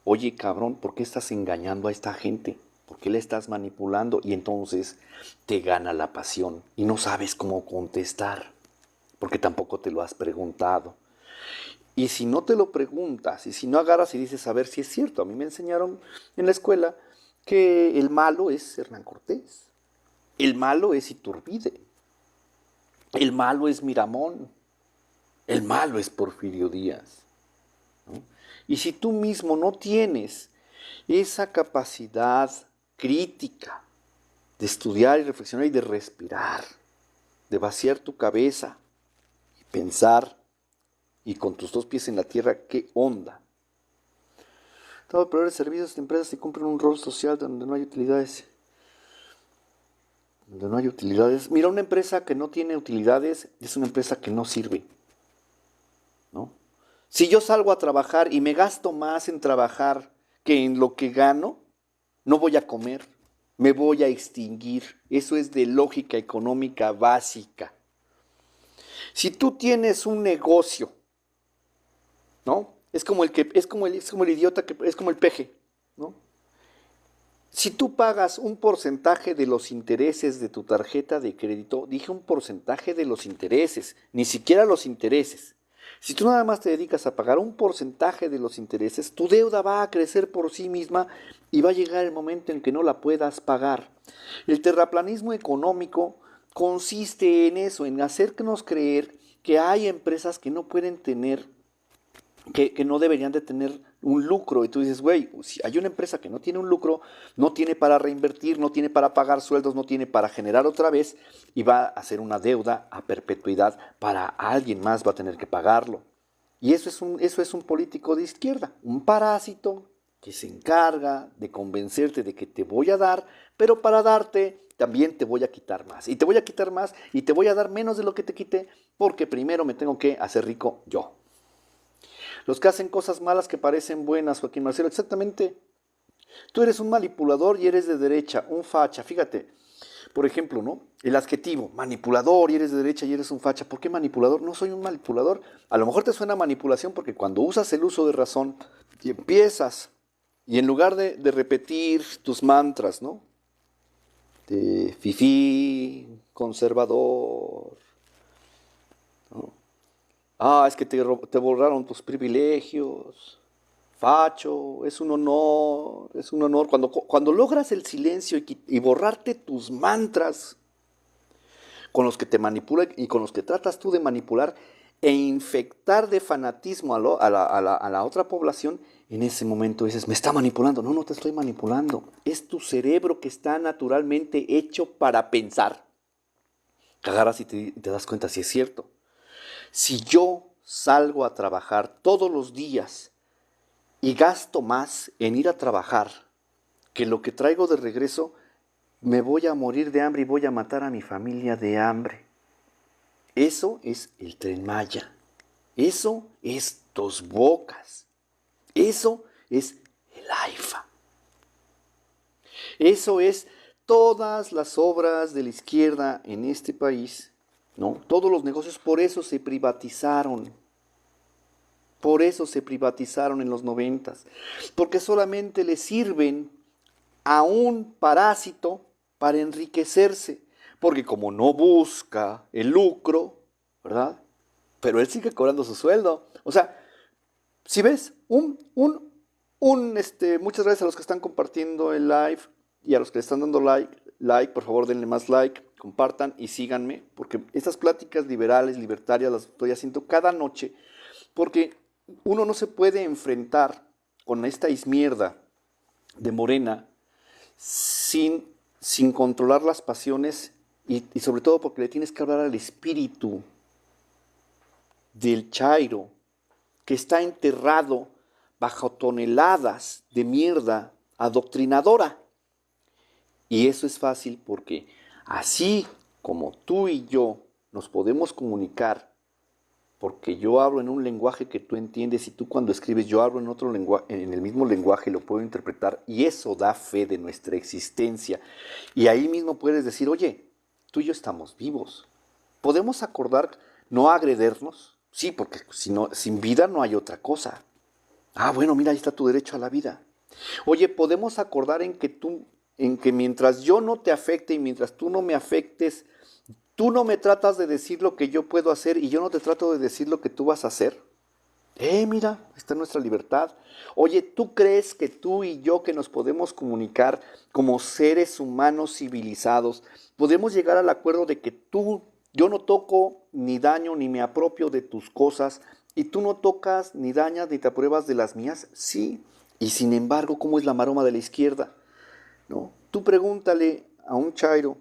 Oye, cabrón, ¿por qué estás engañando a esta gente? ¿Por qué le estás manipulando? Y entonces te gana la pasión y no sabes cómo contestar, porque tampoco te lo has preguntado. Y si no te lo preguntas, y si no agarras y dices, a ver si es cierto, a mí me enseñaron en la escuela que el malo es Hernán Cortés, el malo es Iturbide, el malo es Miramón, el malo es Porfirio Díaz. ¿No? Y si tú mismo no tienes esa capacidad crítica de estudiar y reflexionar y de respirar, de vaciar tu cabeza y pensar y con tus dos pies en la tierra, ¿qué onda? Todo el proveedor de servicios de empresas que cumplen un rol social donde no hay utilidades. Donde no hay utilidades. Mira, una empresa que no tiene utilidades es una empresa que no sirve. ¿No? Si yo salgo a trabajar y me gasto más en trabajar que en lo que gano, no voy a comer. me voy a extinguir. Eso es de lógica económica básica. Si tú tienes un negocio, ¿no? Es como el idiota es como el peje, ¿no? Si tú pagas un porcentaje de los intereses de tu tarjeta de crédito, dije un porcentaje de los intereses, ni siquiera los intereses. Si tú nada más te dedicas a pagar un porcentaje de los intereses, tu deuda va a crecer por sí misma y va a llegar el momento en que no la puedas pagar. El terraplanismo económico consiste en eso, en hacernos creer que hay empresas que no pueden tener, que no deberían de tener un lucro. Y tú dices, güey, si hay una empresa que no tiene un lucro, no tiene para reinvertir, no tiene para pagar sueldos, no tiene para generar otra vez, y va a hacer una deuda a perpetuidad para alguien más, va a tener que pagarlo. Y eso es un político de izquierda, un parásito que se encarga de convencerte de que te voy a dar, pero para darte también te voy a quitar más. Y te voy a quitar más y te voy a dar menos de lo que te quité, porque primero me tengo que hacer rico yo. Los que hacen cosas malas que parecen buenas, Joaquín Marcelo, exactamente. Tú eres un manipulador y eres de derecha, un facha. Fíjate, por ejemplo, ¿no? El adjetivo, manipulador y eres de derecha y eres un facha. ¿Por qué manipulador? No soy un manipulador. A lo mejor te suena manipulación porque cuando usas el uso de razón y empiezas, y en lugar de repetir tus mantras, ¿no? De fifí, conservador, ¿no? Ah, es que te borraron tus privilegios. Facho, es un honor, es un honor. Cuando logras el silencio y borrarte tus mantras con los que te manipulan y con los que tratas tú de manipular e infectar de fanatismo a la otra población, en ese momento dices, me está manipulando. No, no te estoy manipulando. Es tu cerebro que está naturalmente hecho para pensar. Que agarras y te das cuenta si es cierto. Si yo salgo a trabajar todos los días y gasto más en ir a trabajar que lo que traigo de regreso, me voy a morir de hambre y voy a matar a mi familia de hambre. Eso es el Tren Maya. Eso es Dos Bocas. Eso es el AIFA. Eso es todas las obras de la izquierda en este país, ¿no? Todos los negocios, por eso se privatizaron. Por eso se privatizaron en los 90, porque solamente le sirven a un parásito para enriquecerse, porque como no busca el lucro, ¿verdad? Pero él sigue cobrando su sueldo. O sea, si ves, muchas gracias a los que están compartiendo el live y a los que le están dando like, por favor denle más like, compartan y síganme, porque estas pláticas liberales, libertarias, las estoy haciendo cada noche, porque uno no se puede enfrentar con esta izmierda de Morena sin controlar las pasiones y sobre todo porque le tienes que hablar al espíritu del chairo que está enterrado bajo toneladas de mierda adoctrinadora. Y eso es fácil porque así como tú y yo nos podemos comunicar, porque yo hablo en un lenguaje que tú entiendes y tú cuando escribes yo hablo en otro lenguaje, en el mismo lenguaje lo puedo interpretar y eso da fe de nuestra existencia. Y ahí mismo puedes decir, oye, tú y yo estamos vivos. Podemos acordar no agredernos, sí, porque sin vida no hay otra cosa. Ah, bueno, mira, ahí está tu derecho a la vida. Oye, podemos acordar en que mientras yo no te afecte y mientras tú no me afectes, tú no me tratas de decir lo que yo puedo hacer y yo no te trato de decir lo que tú vas a hacer. Mira, está nuestra libertad. Oye, ¿tú crees que tú y yo que nos podemos comunicar como seres humanos civilizados, podemos llegar al acuerdo de que yo no toco ni daño ni me apropio de tus cosas y tú no tocas ni dañas ni te apruebas de las mías? Sí. Y sin embargo, ¿cómo es la maroma de la izquierda? ¿No? Tú pregúntale a un chairo,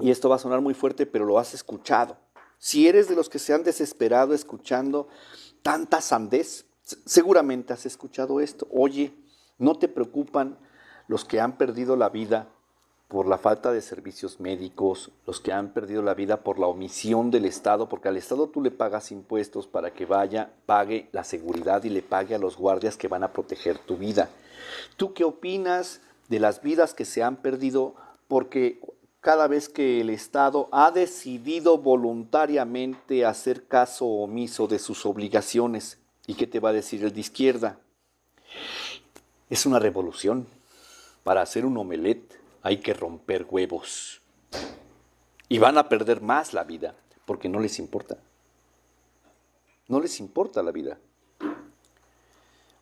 y esto va a sonar muy fuerte, pero lo has escuchado. Si eres de los que se han desesperado escuchando tanta sandez, seguramente has escuchado esto. Oye, ¿no te preocupan los que han perdido la vida por la falta de servicios médicos, los que han perdido la vida por la omisión del Estado? Porque al Estado tú le pagas impuestos para que pague la seguridad y le pague a los guardias que van a proteger tu vida. ¿Tú qué opinas de las vidas que se han perdido porque cada vez que el Estado ha decidido voluntariamente hacer caso omiso de sus obligaciones. ¿Y qué te va a decir el de izquierda? Es una revolución. Para hacer un omelette hay que romper huevos. Y van a perder más la vida porque no les importa. No les importa la vida.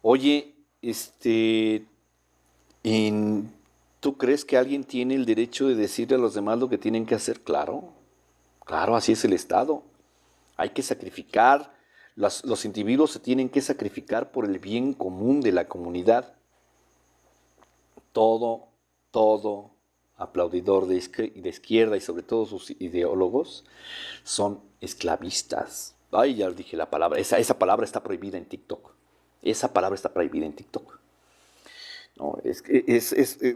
Oye, ¿tú crees que alguien tiene el derecho de decirle a los demás lo que tienen que hacer? Claro, claro, así es el Estado. Hay que sacrificar, los individuos se tienen que sacrificar por el bien común de la comunidad. Todo aplaudidor de izquierda y sobre todo sus ideólogos son esclavistas. Ay, ya dije la palabra, esa palabra está prohibida en TikTok. Esa palabra está prohibida en TikTok. No,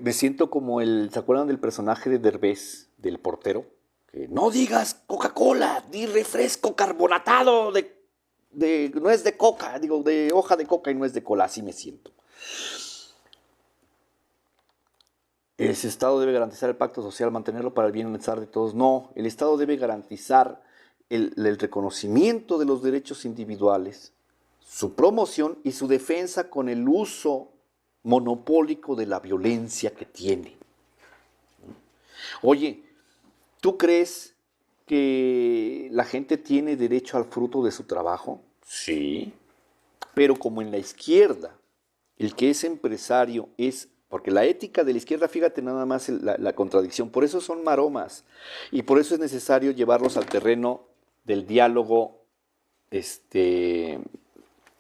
me siento como ¿se acuerdan del personaje de Derbez, del portero? Que no digas Coca-Cola, di refresco carbonatado no es de coca, digo, de hoja de coca y no es de cola, así me siento. El Estado debe garantizar el pacto social, mantenerlo para el bienestar de todos. No, el Estado debe garantizar el reconocimiento de los derechos individuales, su promoción y su defensa con el uso monopólico de la violencia que tiene. Oye, ¿tú crees que la gente tiene derecho al fruto de su trabajo? Sí, pero como en la izquierda, el que es empresario es, porque la ética de la izquierda, fíjate nada más la contradicción, por eso son maromas y por eso es necesario llevarlos al terreno del diálogo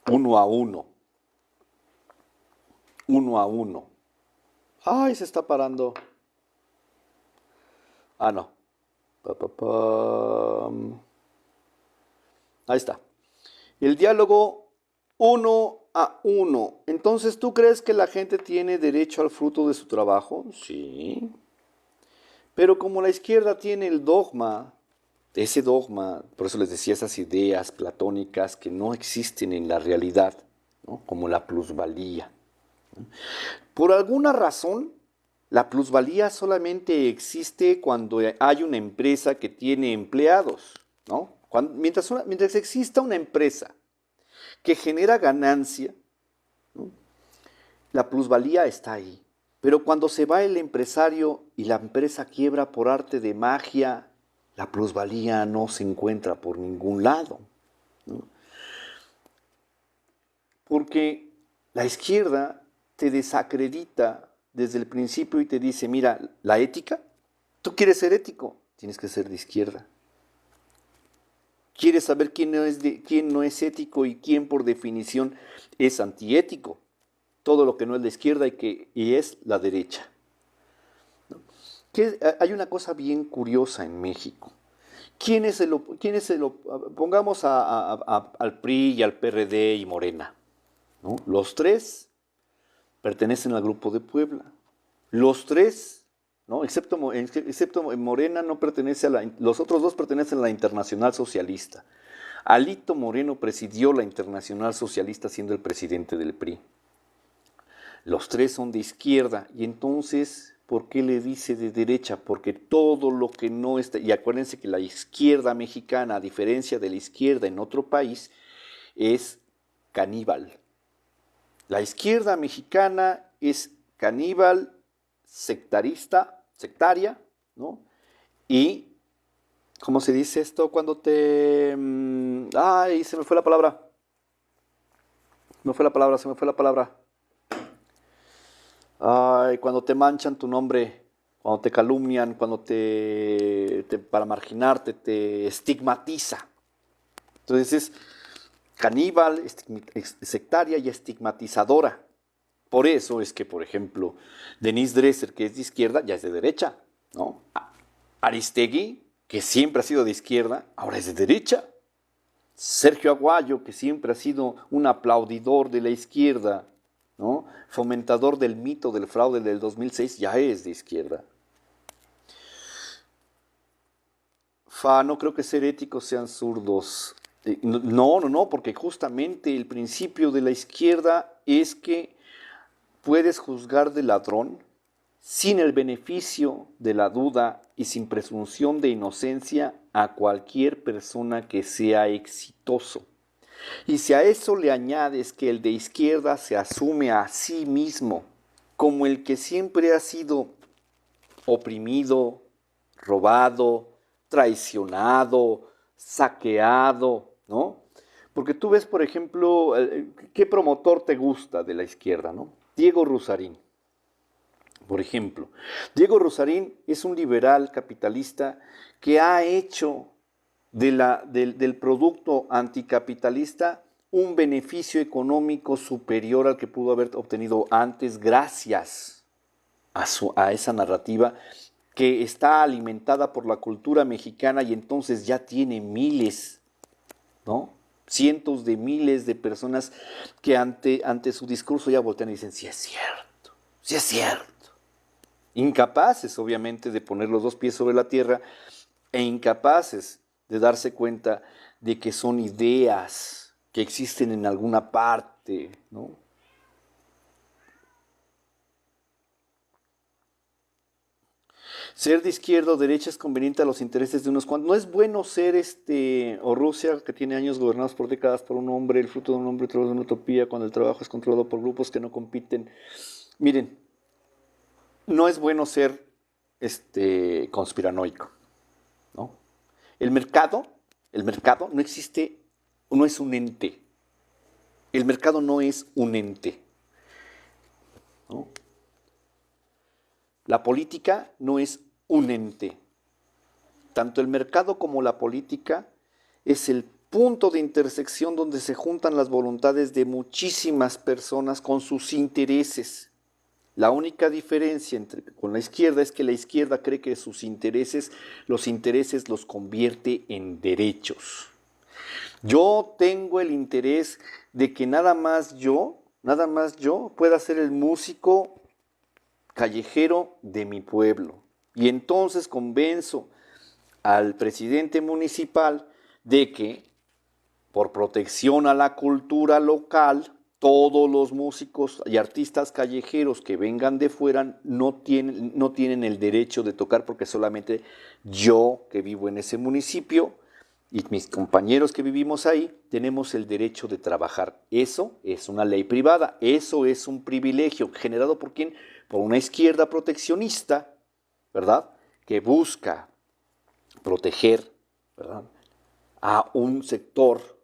uno a uno. Uno a uno. Ay, se está parando. Ah, no. Ahí está. El diálogo uno a uno. Entonces, ¿tú crees que la gente tiene derecho al fruto de su trabajo? Sí. Pero como la izquierda tiene el dogma, ese dogma, por eso les decía esas ideas platónicas que no existen en la realidad, ¿no? Como la plusvalía. Por alguna razón, la plusvalía solamente existe cuando hay una empresa que tiene empleados, ¿no? Mientras exista una empresa que genera ganancia, ¿no? La plusvalía está ahí. Pero cuando se va el empresario y la empresa quiebra por arte de magia, la plusvalía no se encuentra por ningún lado, ¿no? Porque la izquierda te desacredita desde el principio y te dice, mira, la ética, tú quieres ser ético, tienes que ser de izquierda. ¿Quieres saber quién no es ético y quién por definición es antiético? Todo lo que no es la izquierda y es la derecha. ¿No? Hay una cosa bien curiosa en México. Pongamos al PRI y al PRD y Morena, ¿no? Los tres pertenecen al Grupo de Puebla. Los tres, ¿no? Excepto Morena, no pertenece los otros dos pertenecen a la Internacional Socialista. Alito Moreno presidió la Internacional Socialista siendo el presidente del PRI. Los tres son de izquierda y entonces, ¿por qué le dice de derecha? Porque todo lo que no está, y acuérdense que la izquierda mexicana, a diferencia de la izquierda en otro país, es caníbal. La izquierda mexicana es caníbal, sectaria, ¿no? Y, ¿cómo se dice esto cuando ay, se me fue la palabra. Se me fue la palabra. Ay, cuando te manchan tu nombre, cuando te calumnian, para marginarte, te estigmatiza. Entonces es caníbal, sectaria y estigmatizadora. Por eso es que, por ejemplo, Denise Dresser, que es de izquierda, ya es de derecha, ¿no? Aristegui, que siempre ha sido de izquierda, ahora es de derecha. Sergio Aguayo, que siempre ha sido un aplaudidor de la izquierda, ¿no? Fomentador del mito del fraude del 2006, ya es de izquierda. No creo que ser éticos sean zurdos. No, porque justamente el principio de la izquierda es que puedes juzgar de ladrón sin el beneficio de la duda y sin presunción de inocencia a cualquier persona que sea exitoso. Y si a eso le añades que el de izquierda se asume a sí mismo como el que siempre ha sido oprimido, robado, traicionado, saqueado, ¿no? Porque tú ves, por ejemplo, ¿qué promotor te gusta de la izquierda, ¿no? Diego Rusarín, por ejemplo. Diego Rusarín es un liberal capitalista que ha hecho del producto anticapitalista un beneficio económico superior al que pudo haber obtenido antes gracias a esa narrativa que está alimentada por la cultura mexicana y entonces ya tiene miles, ¿no? Cientos de miles de personas que ante su discurso ya voltean y dicen, sí es cierto, sí es cierto. Incapaces, obviamente, de poner los dos pies sobre la tierra e incapaces de darse cuenta de que son ideas que existen en alguna parte, ¿no? Ser de izquierda o derecha es conveniente a los intereses de unos cuantos. No es bueno ser o Rusia, que tiene años gobernados por décadas por un hombre, el fruto de un hombre, todo de una utopía, cuando el trabajo es controlado por grupos que no compiten. Miren, no es bueno ser conspiranoico, ¿no? El mercado, el mercado no existe, no es un ente. El mercado no es un ente, ¿no? La política no es un ente. Tanto el mercado como la política es el punto de intersección donde se juntan las voluntades de muchísimas personas con sus intereses. La única diferencia con la izquierda es que la izquierda cree que sus intereses, los intereses los convierte en derechos. Yo tengo el interés de que nada más yo pueda ser el músico callejero de mi pueblo. Y entonces convenzo al presidente municipal de que, por protección a la cultura local, todos los músicos y artistas callejeros que vengan de fuera no tienen el derecho de tocar porque solamente yo, que vivo en ese municipio, y mis compañeros que vivimos ahí, tenemos el derecho de trabajar. Eso es una ley privada, eso es un privilegio generado por quién, por una izquierda proteccionista, ¿verdad? Que busca proteger, ¿verdad?, a un sector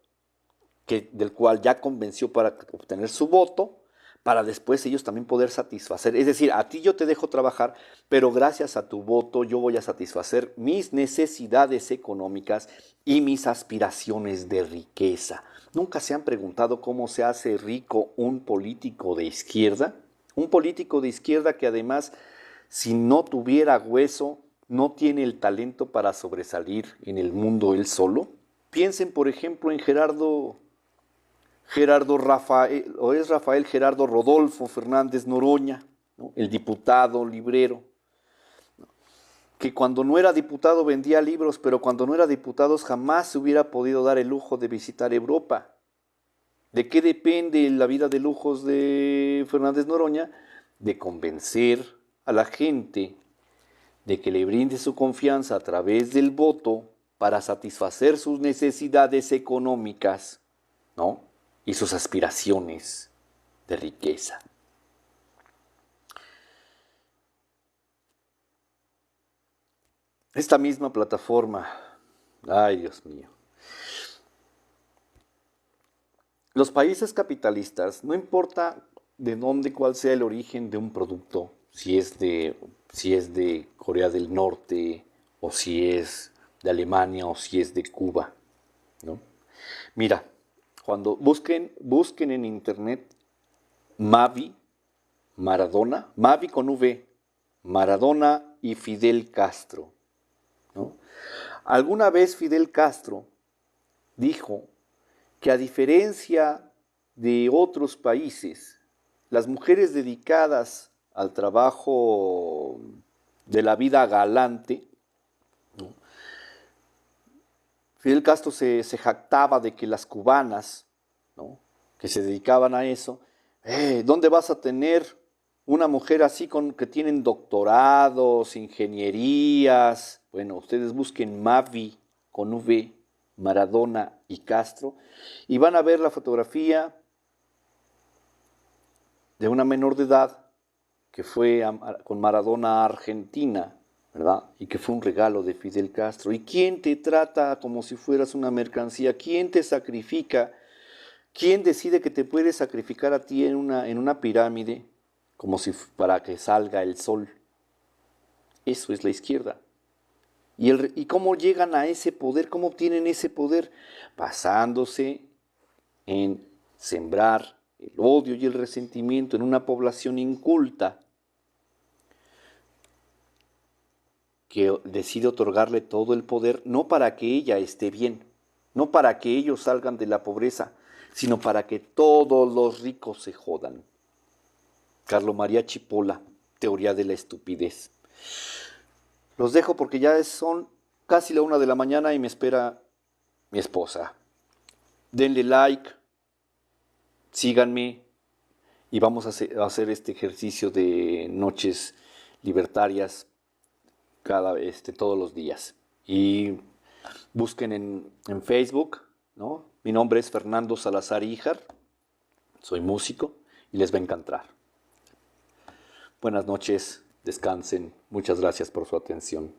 del cual ya convenció para obtener su voto, para después ellos también poder satisfacer. Es decir, a ti yo te dejo trabajar, pero gracias a tu voto yo voy a satisfacer mis necesidades económicas y mis aspiraciones de riqueza. ¿Nunca se han preguntado cómo se hace rico un político de izquierda? Un político de izquierda que además, si no tuviera hueso, no tiene el talento para sobresalir en el mundo él solo. Piensen, por ejemplo, en Gerardo Rafael, o es Rafael Gerardo Rodolfo Fernández Noroña, ¿no?, el diputado librero, que cuando no era diputado vendía libros, pero cuando no era diputado jamás se hubiera podido dar el lujo de visitar Europa. ¿De qué depende la vida de lujos de Fernández Noroña? De convencer a la gente de que le brinde su confianza a través del voto para satisfacer sus necesidades económicas, ¿no?, y sus aspiraciones de riqueza. Esta misma plataforma, ay Dios mío, los países capitalistas, no importa de dónde, cuál sea el origen de un producto, si es de Corea del Norte, o si es de Alemania, o si es de Cuba, ¿no? Mira, cuando busquen en internet Mavi, Maradona, Mavi con V, Maradona y Fidel Castro, ¿no? Alguna vez Fidel Castro dijo que, a diferencia de otros países, las mujeres dedicadas al trabajo de la vida galante, ¿no?, Fidel Castro se jactaba de que las cubanas, ¿no?, que se dedicaban a eso, ¿dónde vas a tener una mujer así que tienen doctorados, ingenierías. Bueno, ustedes busquen Mavi con V, Maradona y Castro, y van a ver la fotografía de una menor de edad que fue con Maradona a Argentina, ¿verdad? Y que fue un regalo de Fidel Castro. ¿Y quién te trata como si fueras una mercancía? ¿Quién te sacrifica? ¿Quién decide que te puede sacrificar a ti en una pirámide como si para que salga el sol? Eso es la izquierda. ¿Y cómo llegan a ese poder? ¿Cómo obtienen ese poder? Basándose en sembrar el odio y el resentimiento en una población inculta que decide otorgarle todo el poder, no para que ella esté bien, no para que ellos salgan de la pobreza, sino para que todos los ricos se jodan. Carlo María Chipola, Teoría de la estupidez. Los dejo porque ya son casi la 1 de la mañana y me espera mi esposa. Denle like, síganme y vamos a hacer este ejercicio de noches libertarias todos los días. Y busquen en Facebook, ¿no? Mi nombre es Fernando Salazar Híjar, soy músico y les va a encantar. Buenas noches, descansen, muchas gracias por su atención.